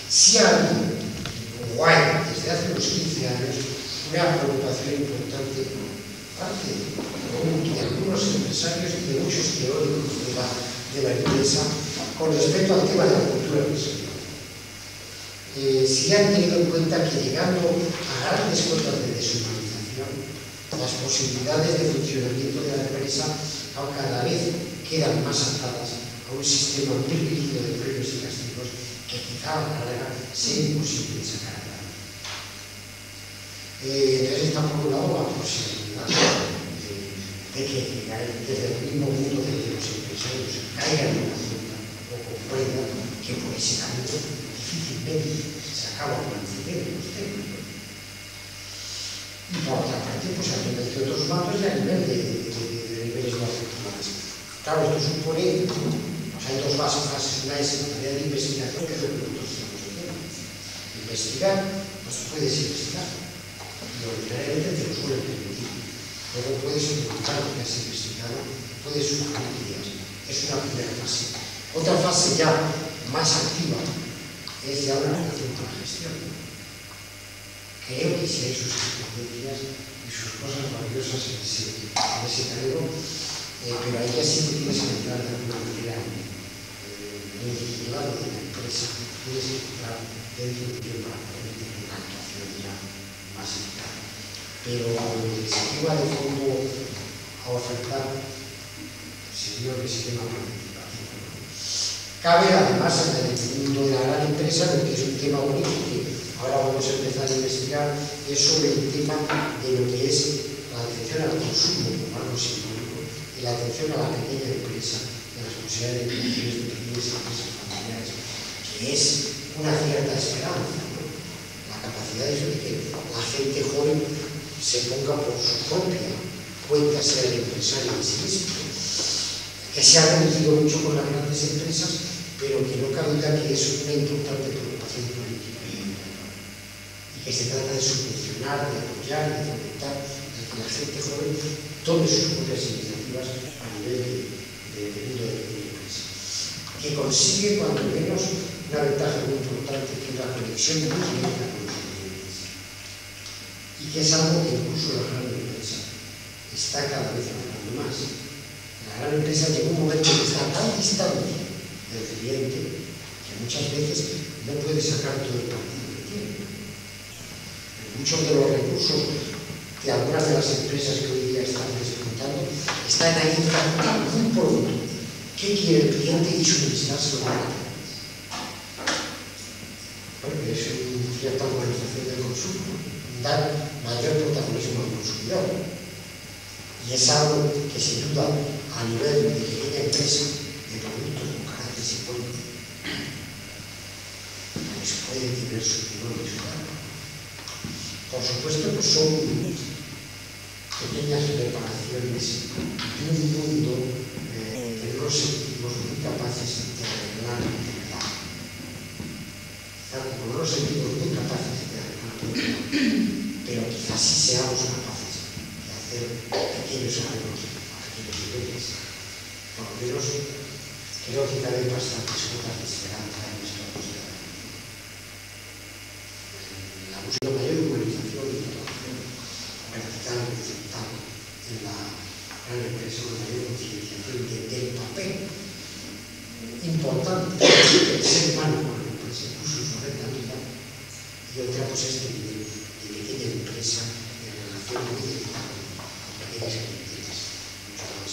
Sí ha habido, o hay, desde hace unos 15 años, una preocupación importante parte de algunos empresarios y de muchos teóricos de la empresa con respecto al tema de la cultura empresarial. Sí han tenido en cuenta que llegando a grandes cotas de deshumanización, las posibilidades de funcionamiento de la empresa cada vez quedan más atadas a un sistema muy rígido de premios y castigos que quizá a la larga sea imposible de sacar adelante. Entonces está por un lado la posibilidad de que desde el mismo mundo de los empresarios caigan en la cuenta o comprendan que por ese camino difícilmente se acaba manteniendo los técnicos. Y por otra parte, pues han metido otros mapas y a nivel de niveles más actuales. Claro, esto supone, pues hay dos fases. Una es la tarea de investigación, que es lo que nosotros estamos haciendo. Investigar, pues puedes investigar. Y ordinariamente te lo suelen permitir. Luego puedes utilizar lo que has investigado, puedes sugerir ideas. Es una primera fase. Otra fase ya más activa es ya una relación con la gestión. Creo que si hay sus experiencias y sus cosas valiosas en ese terreno, pero ahí ya sí que tienes que entrar de alguna manera en el titular de la empresa, tienes que entrar dentro de una actuación ya más eficaz. Pero el sistema de fondo a ofertar sería el sistema participativo. Cabe además en el mundo de la gran empresa, lo que es un tema bonito que ahora vamos a empezar a investigar, es sobre el tema de lo que es la atención al consumo como algo simbólico y la atención a la pequeña empresa, de las posibilidades de creaciones de pequeñas empresas familiares, que es una cierta esperanza, ¿no? La capacidad de que la gente joven se ponga por su propia cuenta, sea el empresario en sí mismo, que se ha reducido mucho con las grandes empresas, pero que no cabe duda que es una importante preocupación política y que se trata de subvencionar, de apoyar, de fomentar que la gente joven tome sus propias iniciativas a nivel de mundo de la empresa, que consigue cuando menos una ventaja muy importante, que es la conexión muy directa con los clientes, y que es algo que incluso la gran empresa está cada vez avanzando más. La gran empresa llega un momento que está tan distante del cliente que muchas veces no puede sacar todo el partido que tiene. Muchos de los recursos que algunas de las empresas que hoy día están despuntando está en ahí un producto. ¿Qué quiere el cliente? Y suministrárselo a la gente. Bueno, es una cierta organización del consumo, dar mayor protagonismo al consumidor. Y es algo que, sin duda, a nivel de pequeña empresa, de productos con carácter simbólico, pues puede tener su timón y su cargo. Por supuesto, pues son pequeñas preparaciones de un mundo que no nos sentimos muy capaces de arreglar en verdad. Como no nos sentimos muy capaces de arreglar todo, pero quizás sí seamos capaces de hacer pequeños arreglos a pequeños niveles. Por lo menos creo que caben bastantes cuotas de esperanza en nuestra sociedad. La búsqueda de mayor humanización y protección vertical y horizontal en la gran empresa, una mayor concienciación del papel importante del ser humano con la empresa, incluso su red de vida, y otra cosa es de pequeña empresa en relación muy directa con pequeñas clientes, mucho más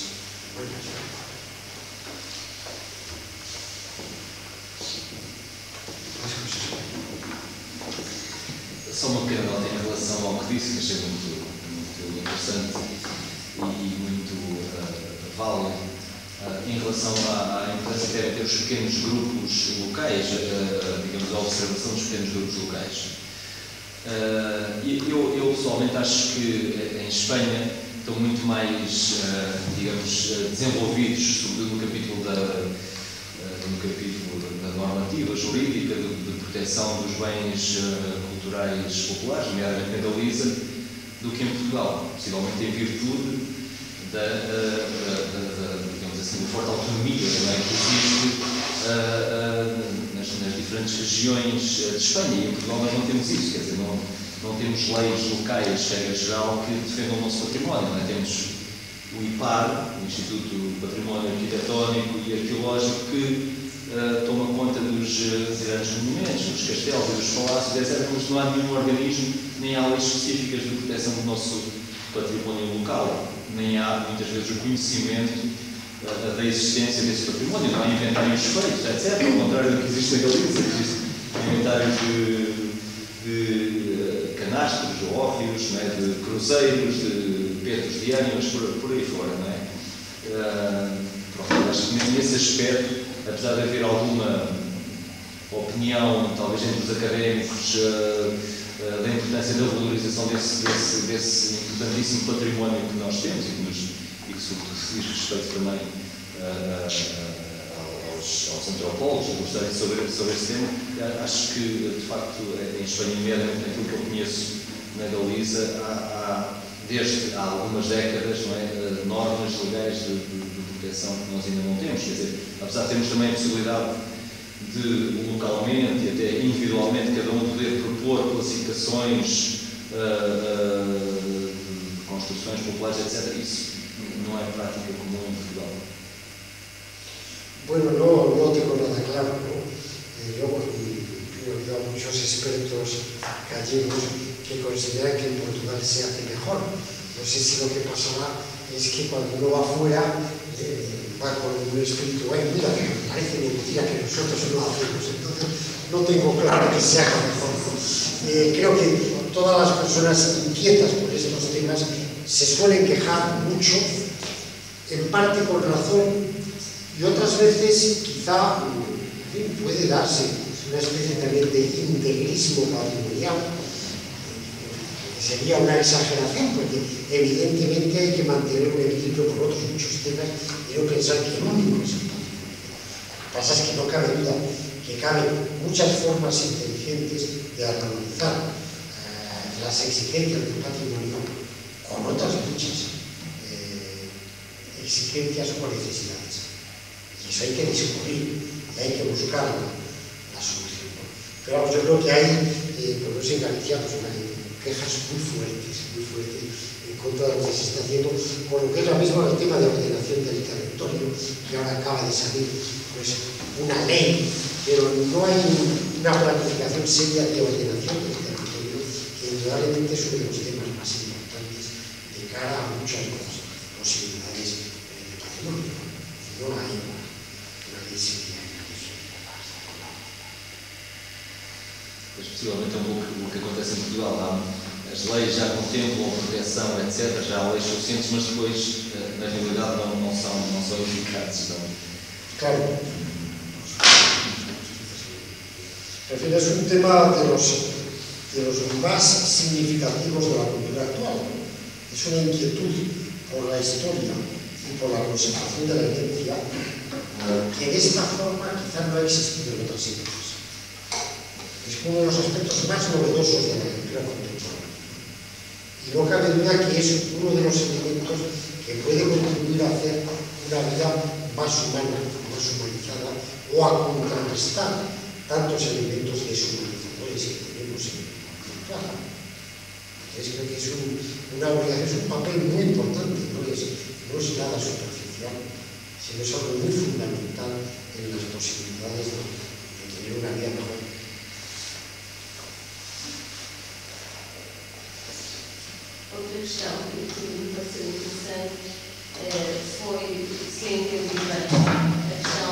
buenas. Só uma pequena nota em relação ao que disse, que achei muito interessante e muito válido, em relação à importância que deve ter os pequenos grupos locais, digamos, a observação dos pequenos grupos locais. Eu pessoalmente acho que em Espanha estão muito mais, digamos, desenvolvidos, sobretudo no capítulo da normativa jurídica de proteção dos bens culturais populares, nomeadamente na Galiza, do que em Portugal, possivelmente em virtude digamos assim, da forte autonomia também que existe nas diferentes regiões de Espanha. E em Portugal nós não temos isso, quer dizer, não temos leis locais, regra geral, que defendam o nosso património. Não é? Temos o IPAR, o Instituto do Património Arquitetónico e Arqueológico, que toma conta dos grandes monumentos, dos castelos e dos palácios, etc. Mas não há nenhum organismo, nem há leis específicas de proteção do nosso património local, nem há, muitas vezes, o conhecimento da existência desse património. Não há inventários feitos, etc. Ao contrário do que existe na Galiza, existem inventários de canastros, de ófios, é? De cruzeiros, de petros de ânimas, por aí fora. Não é? Pronto, acho que nesse aspecto, apesar de haver alguma opinião, talvez entre os académicos, da importância da valorização desse importantíssimo património que nós temos e que se diz respeito também aos antropólogos que gostarem sobre esse tema, acho que, de facto, em Espanha, nomeadamente naquilo que eu conheço na Galiza, há algumas décadas, não é, normas legais de proteção que nós ainda não temos. Quer dizer, apesar de termos também a possibilidade de, localmente e até individualmente, cada um poder propor classificações de construções populares, etc., isso não é prática comum em Portugal. Bueno, no tengo nada claro, ¿no? Yo he oído a muchos expertos gallegos que consideran que en Portugal se hace mejor. No sé si lo que pasará es que cuando uno va afuera va con un espíritu, ay, mira, parece mentira que nosotros no hacemos, entonces no tengo claro que se haga mejor. Creo que todas las personas inquietas por estos temas se suelen quejar mucho, en parte con razón, y otras veces quizá puede darse una especie también de integrismo patrimonial, que sería una exageración, porque evidentemente hay que mantener un equilibrio con otros muchos temas y no pensar que el único es el patrimonio. Lo que pasa es que no cabe duda que caben muchas formas inteligentes de armonizar las exigencias del patrimonio con otras muchas exigencias o necesidades. Y eso hay que descubrir y hay que buscar la solución. Pero vamos, yo creo que hay, por los en Galicia, pues hay quejas muy fuertes en contra de lo que se está haciendo, con lo que es lo mismo el tema de ordenación del territorio, que ahora acaba de salir pues, una ley, pero no hay una planificación seria de ordenación del territorio, que indudablemente es uno de los temas más importantes de cara a muchas de las posibilidades no hay una ley seria. Possivelmente é o que acontece em Portugal. As leis já contemplam proteção, etc., já há leis suficientes, mas depois, na realidade, não são eficazes. Claro. En fin, es un tema de los más significativos de la cultura actual. Es una inquietud por la historia y por la conservación de la herencia que de esta forma quizá no ha existido en otras épocas. Es uno de los aspectos más novedosos de la cultura contemporánea. Y no cabe duda que es uno de los elementos que puede contribuir a hacer una vida más humana, más humanizada, o a contrarrestar tantos elementos deshumanizadores que tenemos en la cultura. Entonces creo que es una obligación, es un papel muy importante, no es nada superficial, sino es algo muy fundamental en las posibilidades de tener una vida mejor. Outra questão que me pareceu interessante foi, se entendi bem, a questão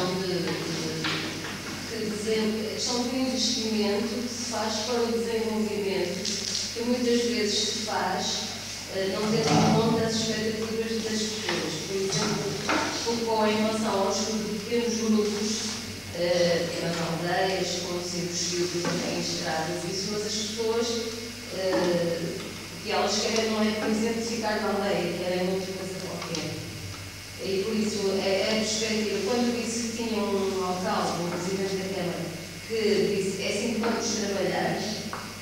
do investimento que se faz para o desenvolvimento, que muitas vezes se faz não tendo em conta as expectativas das pessoas. Por exemplo, colocou em relação aos pequenos grupos, pequenas aldeias, com centros cívicos e em estradas, isso, mas as pessoas que elas querem não é, por exemplo, ficar na aldeia, querem outra coisa qualquer. E por isso, a perspectiva, quando disse que tinha um alcalde, um presidente da Câmara, que disse é assim que vamos trabalhar,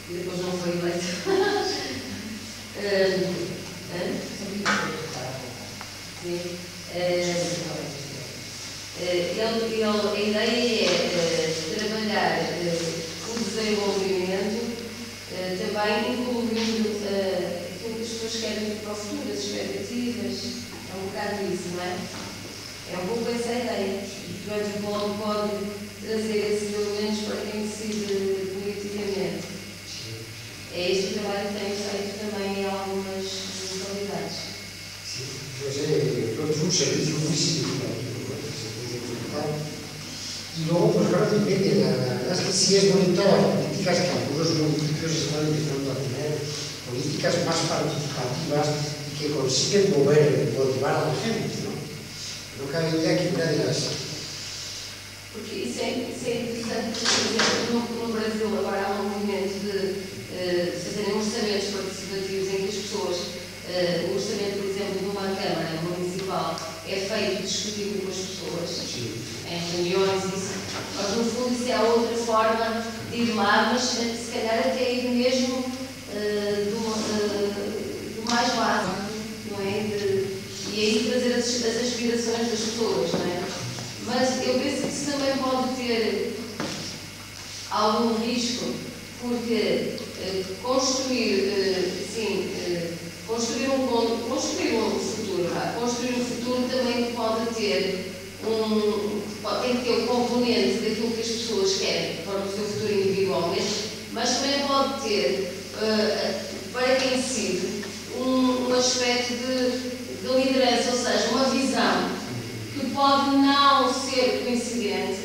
e depois não foi eleito. A ideia é trabalhar o desenvolvimento também incluindo aquilo que as pessoas querem para o futuro, as expectativas. É um bocado isso, não é? É um pouco essa a ideia. Portanto, o Paulo pode trazer esses elementos para quem decide politicamente. É este o trabalho que tem feito também em algumas localidades. Sí, pues es un servicio muy significativo, ¿no? Que se puede implementar. Y luego, pues claro, depende. La verdad es que sí es bonito las políticas que algunos municipios están empezando a tener, políticas más participativas y que consiguen motivar a la gente, ¿no? No cabe duda que una de las... Porque isso é interessante, por exemplo, no Brasil agora há um movimento de fazerem orçamentos participativos em que as pessoas, o orçamento, por exemplo, de uma Câmara Municipal é feito discutido com as pessoas, em reuniões, isso. Mas no fundo isso é outra forma de ir lá, mas se calhar até ir mesmo do mais básico, não é? E aí trazer as aspirações das pessoas, não é? Mas eu penso que isso também pode ter algum risco, porque construir um futuro também pode ter tem que ter um componente daquilo que as pessoas querem para o seu futuro individualmente, mas também pode ter, para quem decide, um aspecto de liderança, ou seja, uma visão que pode não ser coincidente,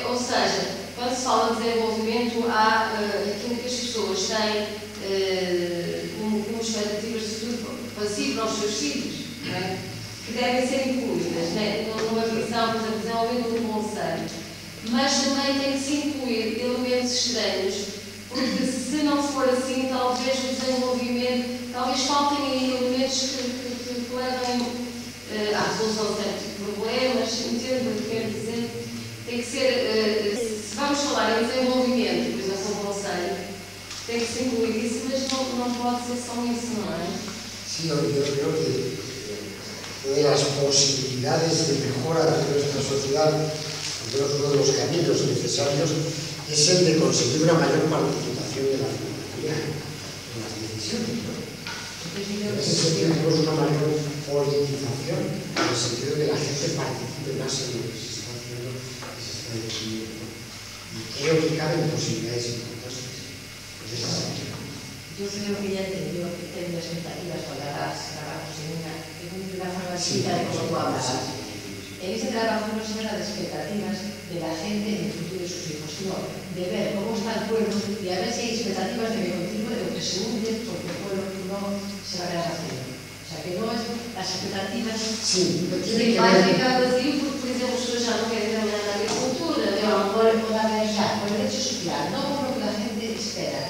ou seja, quando se fala de desenvolvimento, há aquilo que as pessoas têm como expectativas de futuro para si e para os seus filhos, não é? Que devem ser incluídas, né? Numa visão, por exemplo, desenvolvimento do conselho. Mas também tem que se incluir elementos estranhos, porque se não for assim, talvez o desenvolvimento, talvez faltem aí elementos que levem à resolução de certos problemas, entendo o que quero dizer. Tem que ser, se vamos falar em desenvolvimento, por exemplo, no conselho, tem que se incluir isso, mas não pode ser só isso, não é? Sí, yo creo que de las posibilidades de mejora de nuestra sociedad, uno de los caminos necesarios es el de conseguir una mayor participación de la ciudadanía en las decisiones, ¿no? En ese sentido tenemos una mayor politización, en el sentido de que la gente participe más en lo que se está haciendo y se está decidiendo. Y creo que caben posibilidades importantes en ese sentido. Yo creo que ya he tenido expectativas con trabajos en una forma chica de cómo tú hablabas. En este trabajo no se habla de expectativas de la gente en el futuro de sus hijos, sino de ver cómo está el pueblo y a ver si hay expectativas de que continúe o que se hunde porque el pueblo no se va a hacer. O sea, que no es las expectativas. Sí, tiene que Vai ver. ficar vazio porque, por exemplo, as pessoas já não querem trabalhar na agricultura, No, por la verdad, por el hecho social, no por lo que la gente espera,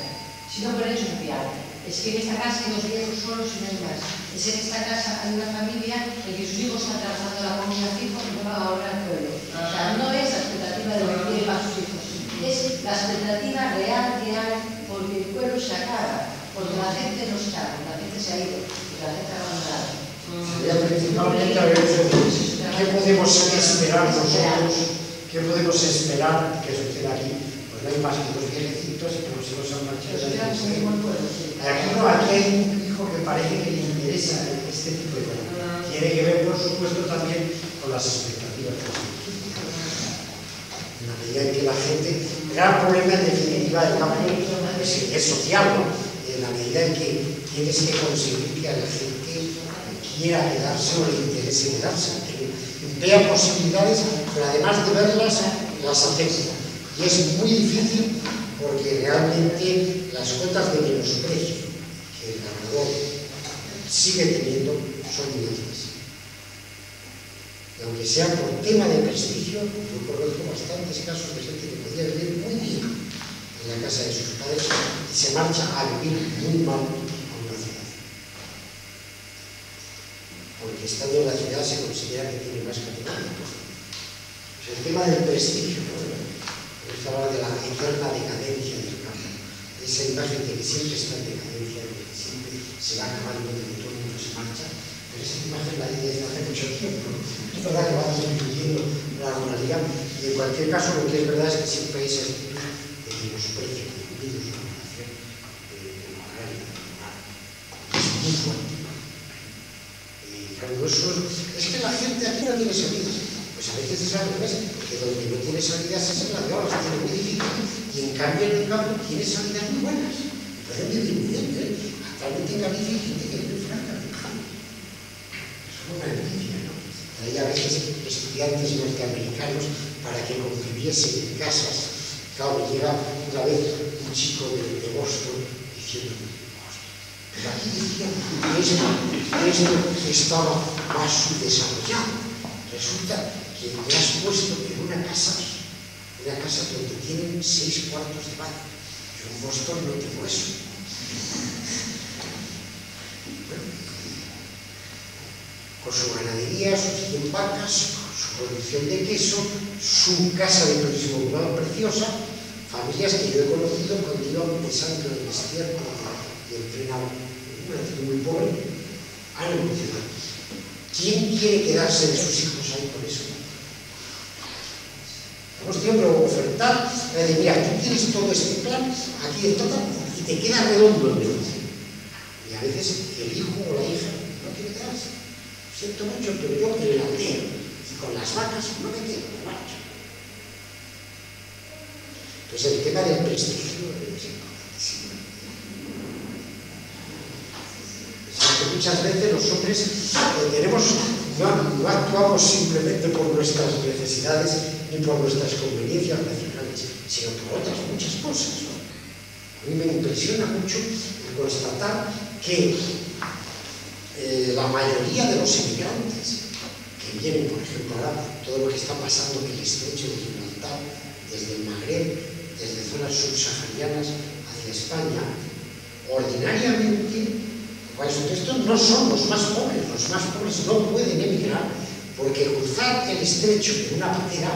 sino por el hecho social. Es que en esta casa hay 2 viejos solos y no hay más. Es que en esta casa hay una familia en que sus hijos están trabajando en la comunidad fijo y no van ahora al pueblo. O sea, no es la expectativa de lo que quieren para sus hijos, es la expectativa real que hay porque el pueblo se acaba, porque la gente no está, porque la gente se ha ido, porque la gente ha abandonado. Sería principalmente a ver qué podemos esperar nosotros, qué podemos esperar que suceda aquí. Pues no hay más que 2 viejecitos y que los hijos han marchado. Aquí no, aquí hay un hijo que parece que le interesa este tipo de cosas. Tiene que ver, por supuesto, también con las expectativas que se tienen. En la medida en que la gente, el gran problema en definitiva del campo es social, ¿no? En la medida en que tienes que conseguir que a la gente quiera quedarse o le interese quedarse, que vea posibilidades, pero además de verlas, las acepta. Y es muy difícil porque realmente las cotas de menosprecio que el labrador sigue teniendo son muy altas. Y aunque sea por tema de prestigio, yo conozco bastantes casos de gente que podía vivir muy bien en la casa de sus padres y se marcha a vivir muy mal a una ciudad. Porque estando en la ciudad se considera que tiene más categoría. O sea, el tema del prestigio, ¿no? Se habla de la eterna decadencia del campo, esa imagen de que siempre está en decadencia, de que siempre se va acabando, de que todo el mundo se marcha, pero esa imagen la hay desde hace mucho tiempo. Es verdad que va disminuyendo la ruralidad y en cualquier caso lo que es verdad es que siempre hay esa actitud de menosprecio, de olvido, de relación de lo agrario, es muy fuerte. Y claro, eso es que la gente aquí no tiene salidas. Pues a veces es al revés, que donde no tiene salidas es en la de ahora, las tiene muy difícil, y en cambio en el campo tiene salidas muy buenas. Pueden vivir muy bien, ¿eh? Actualmente en Galicia hay gente que vive franca del campo. Es una maravilla, ¿no? Hay a veces estudiantes norteamericanos para que conviviesen en casas. Claro, me llega una vez un chico de Boston diciendo, pero aquí decían que esto estaba más subdesarrollado. Resulta que me has puesto en una casa donde tienen 6 cuartos de baño. Yo en Boston no tengo eso. Bueno, con su ganadería, sus 100 vacas, su producción de queso, su casa de turismo rural preciosa, familias que yo he conocido cuando iban pensando en el desierto y en plena, una ciudad muy pobre, han evolucionado. ¿Quién quiere quedarse de sus hijos ahí por eso? Hemos tenido que ofertar, de mira, tú tienes todo este plan, aquí de todo, y te queda redondo el negocio. Y a veces el hijo o la hija no quiere quedarse. Siento mucho, pero yo en el aldeo y con las vacas no me quedo, me marcho. Entonces el tema del prestigio es importantísimo. Muchas veces los hombres no actuamos simplemente por nuestras necesidades ni por nuestras conveniencias nacionales, sino por otras muchas cosas, ¿no? A mí me impresiona mucho el constatar que la mayoría de los emigrantes que vienen, por ejemplo, ahora todo lo que está pasando en el estrecho de Gibraltar, desde el Magreb, desde zonas subsaharianas hacia España, ordinariamente, pues estos no son los más pobres no pueden emigrar, porque cruzar el estrecho en una patera,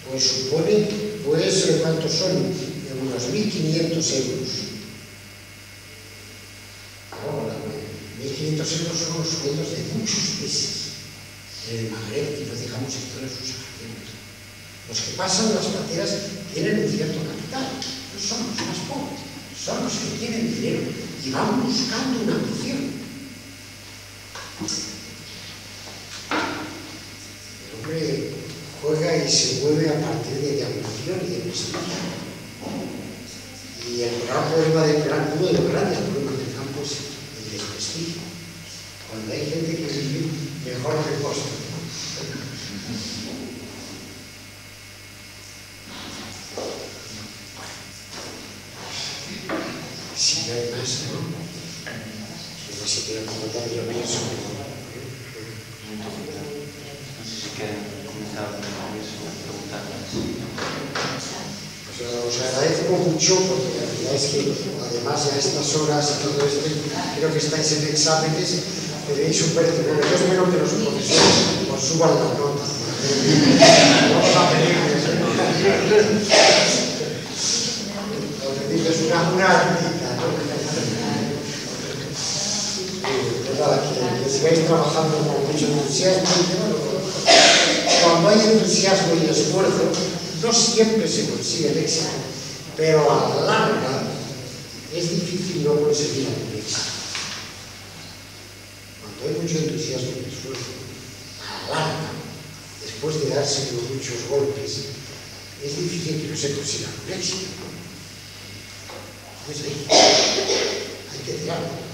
pues supone, ¿cuántos son? Unos 1.500 euros. Ahora, 1.500 euros son los sueldos de muchos meses en el Magreb y no digamos en zonas subsaharianas. Los que pasan las pateras tienen un cierto capital, no son los más pobres, son los que tienen dinero y van buscando una ambición. El hombre juega y se mueve a partir de ambición y de prestigio. Y el gran problema uno de los grandes problemas pues el desprestigio. Cuando hay gente que vive mejor que costa. Si no hay más, ¿no? No se quiere comentar, yo pienso que no. No sé si quieren comenzar con eso, preguntarles. Os agradezco mucho porque la verdad es que además ya a estas horas y todo esto, creo que estáis en exámenes, tenéis un perfil. Bueno, yo espero que los profesores os suban la nota. Vamos a pedirles. Lo que dices es una ardita, ¿no? Pues nada, que sigáis trabajando con mucho entusiasmo. Cuando hay entusiasmo y esfuerzo, no siempre se consigue el éxito, pero a la larga es difícil no conseguir el éxito. Cuando hay mucho entusiasmo y esfuerzo, a la larga, después de darse muchos golpes, es difícil que no se consiga el éxito. Pues hay que tirarlo.